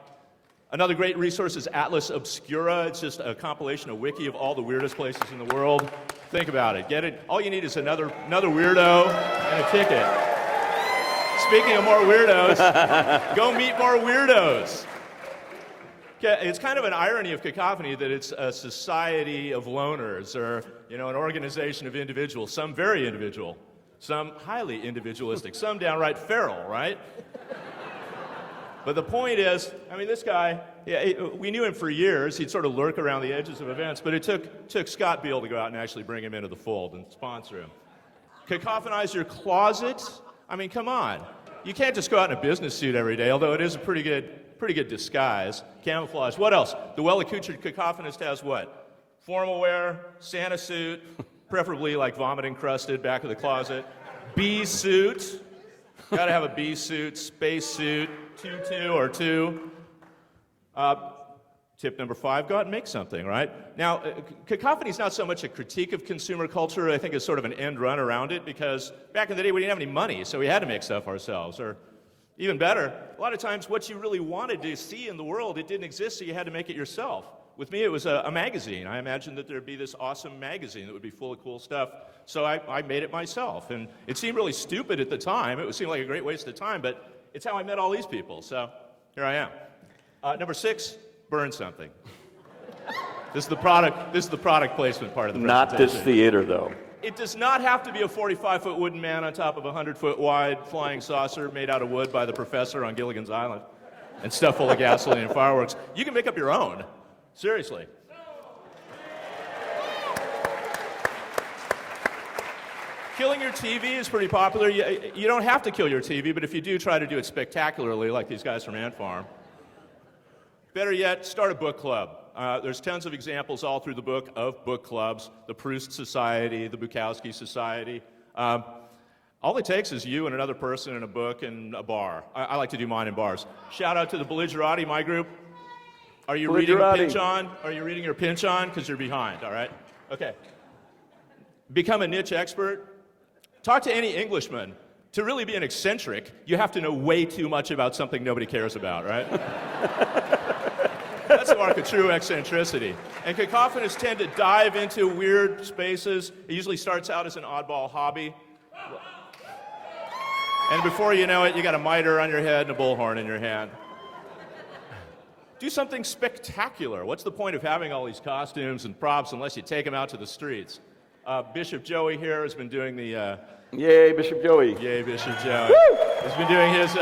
Another great resource is Atlas Obscura. It's just a compilation, a wiki of all the weirdest places in the world. Think about it. Get it. All you need is another weirdo and a ticket. Speaking of more weirdos, go meet more weirdos. It's kind of an irony of Cacophony that it's a society of loners, or an organization of individuals. Some very individual, some highly individualistic, some downright feral, right? But the point is, this guy, we knew him for years. He'd sort of lurk around the edges of events, but it took Scott Beale to go out and actually bring him into the fold and sponsor him. Cacophonize your closet. Come on. You can't just go out in a business suit every day, although it is a pretty good disguise. Camouflage. What else? The well-accoutred cacophonist has what? Formal wear, Santa suit, preferably like vomit-encrusted back of the closet. Bee suit. Got to have a bee suit, space suit, tutu or two. Tip number 5, go out and make something, right? Now, Cacophony is not so much a critique of consumer culture. I think it's sort of an end run around it, because back in the day we didn't have any money, so we had to make stuff ourselves. Or even better, a lot of times what you really wanted to see in the world, it didn't exist, so you had to make it yourself. With me, it was a magazine. I imagined that there'd be this awesome magazine that would be full of cool stuff, so I made it myself. And it seemed really stupid at the time. It seemed like a great waste of time, but it's how I met all these people, so here I am. Number 6, burn something. This is the product placement part of the presentation. Not this theater, though. It does not have to be a 45-foot wooden man on top of a 100-foot wide flying saucer made out of wood by the professor on Gilligan's Island and stuffed full of gasoline and fireworks. You can make up your own. Seriously. Killing your TV is pretty popular. You don't have to kill your TV, but if you do, try to do it spectacularly like these guys from Ant Farm. Better yet, start a book club. There's tons of examples all through the book of book clubs, the Proust Society, the Bukowski Society. All it takes is you and another person and a book and a bar. I like to do mine in bars. Shout out to the Belligerati, my group. Are you reading your pinch on? Are you reading your pinch on? Because you're behind, all right? Okay. Become a niche expert. Talk to any Englishman. to really be an eccentric, you have to know way too much about something nobody cares about, right? That's the mark of true eccentricity. And cacophonists tend to dive into weird spaces. It usually starts out as an oddball hobby. And before you know it, you got a mitre on your head and a bullhorn in your hand. Do something spectacular. What's the point of having all these costumes and props unless you take them out to the streets? Bishop Joey here has been doing the... Yay, Bishop Joey. Yay, Bishop Joey. He's been doing his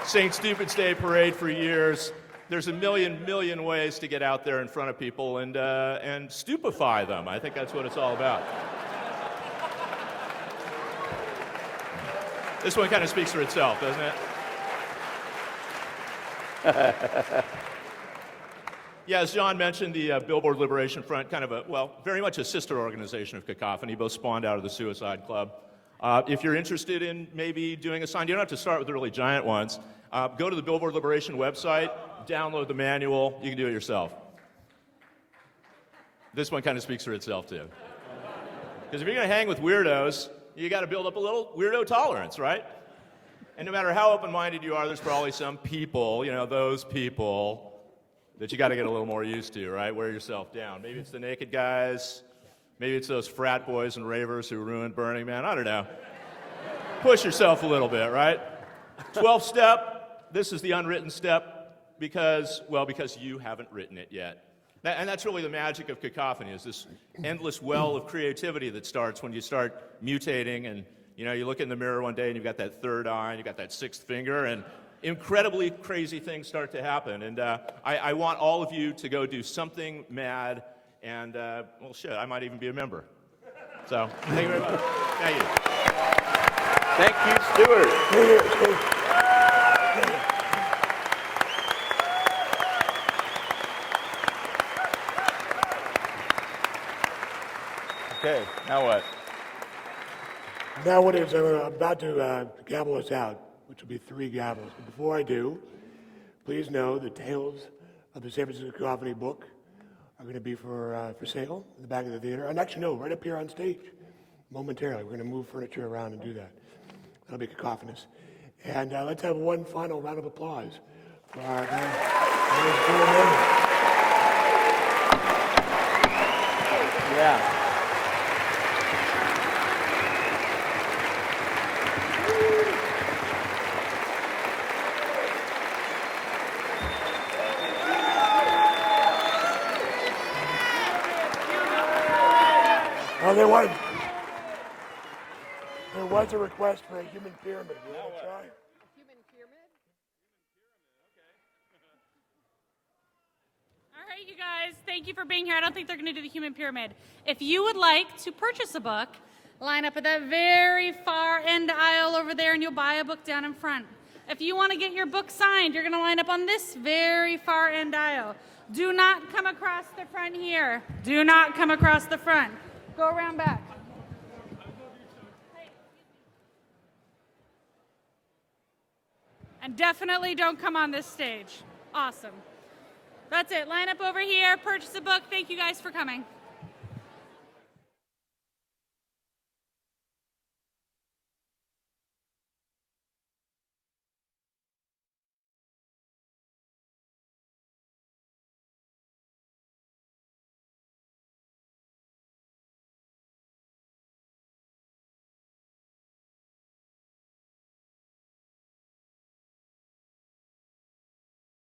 St. Stupid's Day parade for years. There's a million ways to get out there in front of people and stupefy them. I think that's what it's all about. This one kind of speaks for itself, doesn't it? Yeah, as John mentioned, the Billboard Liberation Front, kind of very much a sister organization of Cacophony, both spawned out of the Suicide Club. If you're interested in maybe doing a sign, you don't have to start with the really giant ones. Go to the Billboard Liberation website, download the manual, you can do it yourself. This one kind of speaks for itself, too. Because if you're going to hang with weirdos, you got to build up a little weirdo tolerance, right? And no matter how open-minded you are, there's probably some people, those people, that you got to get a little more used to, right? Wear yourself down. Maybe it's the naked guys. Maybe it's those frat boys and ravers who ruined Burning Man. I don't know. Push yourself a little bit, right? 12th step. This is the unwritten step because you haven't written it yet. And that's really the magic of Cacophony, is this endless well of creativity that starts when you start mutating and, you look in the mirror one day and you've got that third eye and you've got that sixth finger and incredibly crazy things start to happen. And I want all of you to go do something mad and, I might even be a member. So, thank you very much. Thank you. Thank you, Stuart. Okay, now what? Now what is, I'm about to gavel us out, which will be 3 gavels. But before I do, please know the Tales of the San Francisco Cacophony book are going to be for sale in the back of the theater. And actually, no, right up here on stage, momentarily. We're going to move furniture around and do that. That'll be cacophonous. And let's have one final round of applause for our Yeah. Oh, there was a request for a human pyramid. You want to try? Human pyramid? All right, you guys, thank you for being here. I don't think they're going to do the human pyramid. If you would like to purchase a book, line up at that very far end aisle over there and you'll buy a book down in front. If you want to get your book signed, you're going to line up on this very far end aisle. Do not come across the front here. Do not come across the front. Go around back. And definitely don't come on this stage. Awesome. That's it. Line up over here, purchase a book. Thank you guys for coming.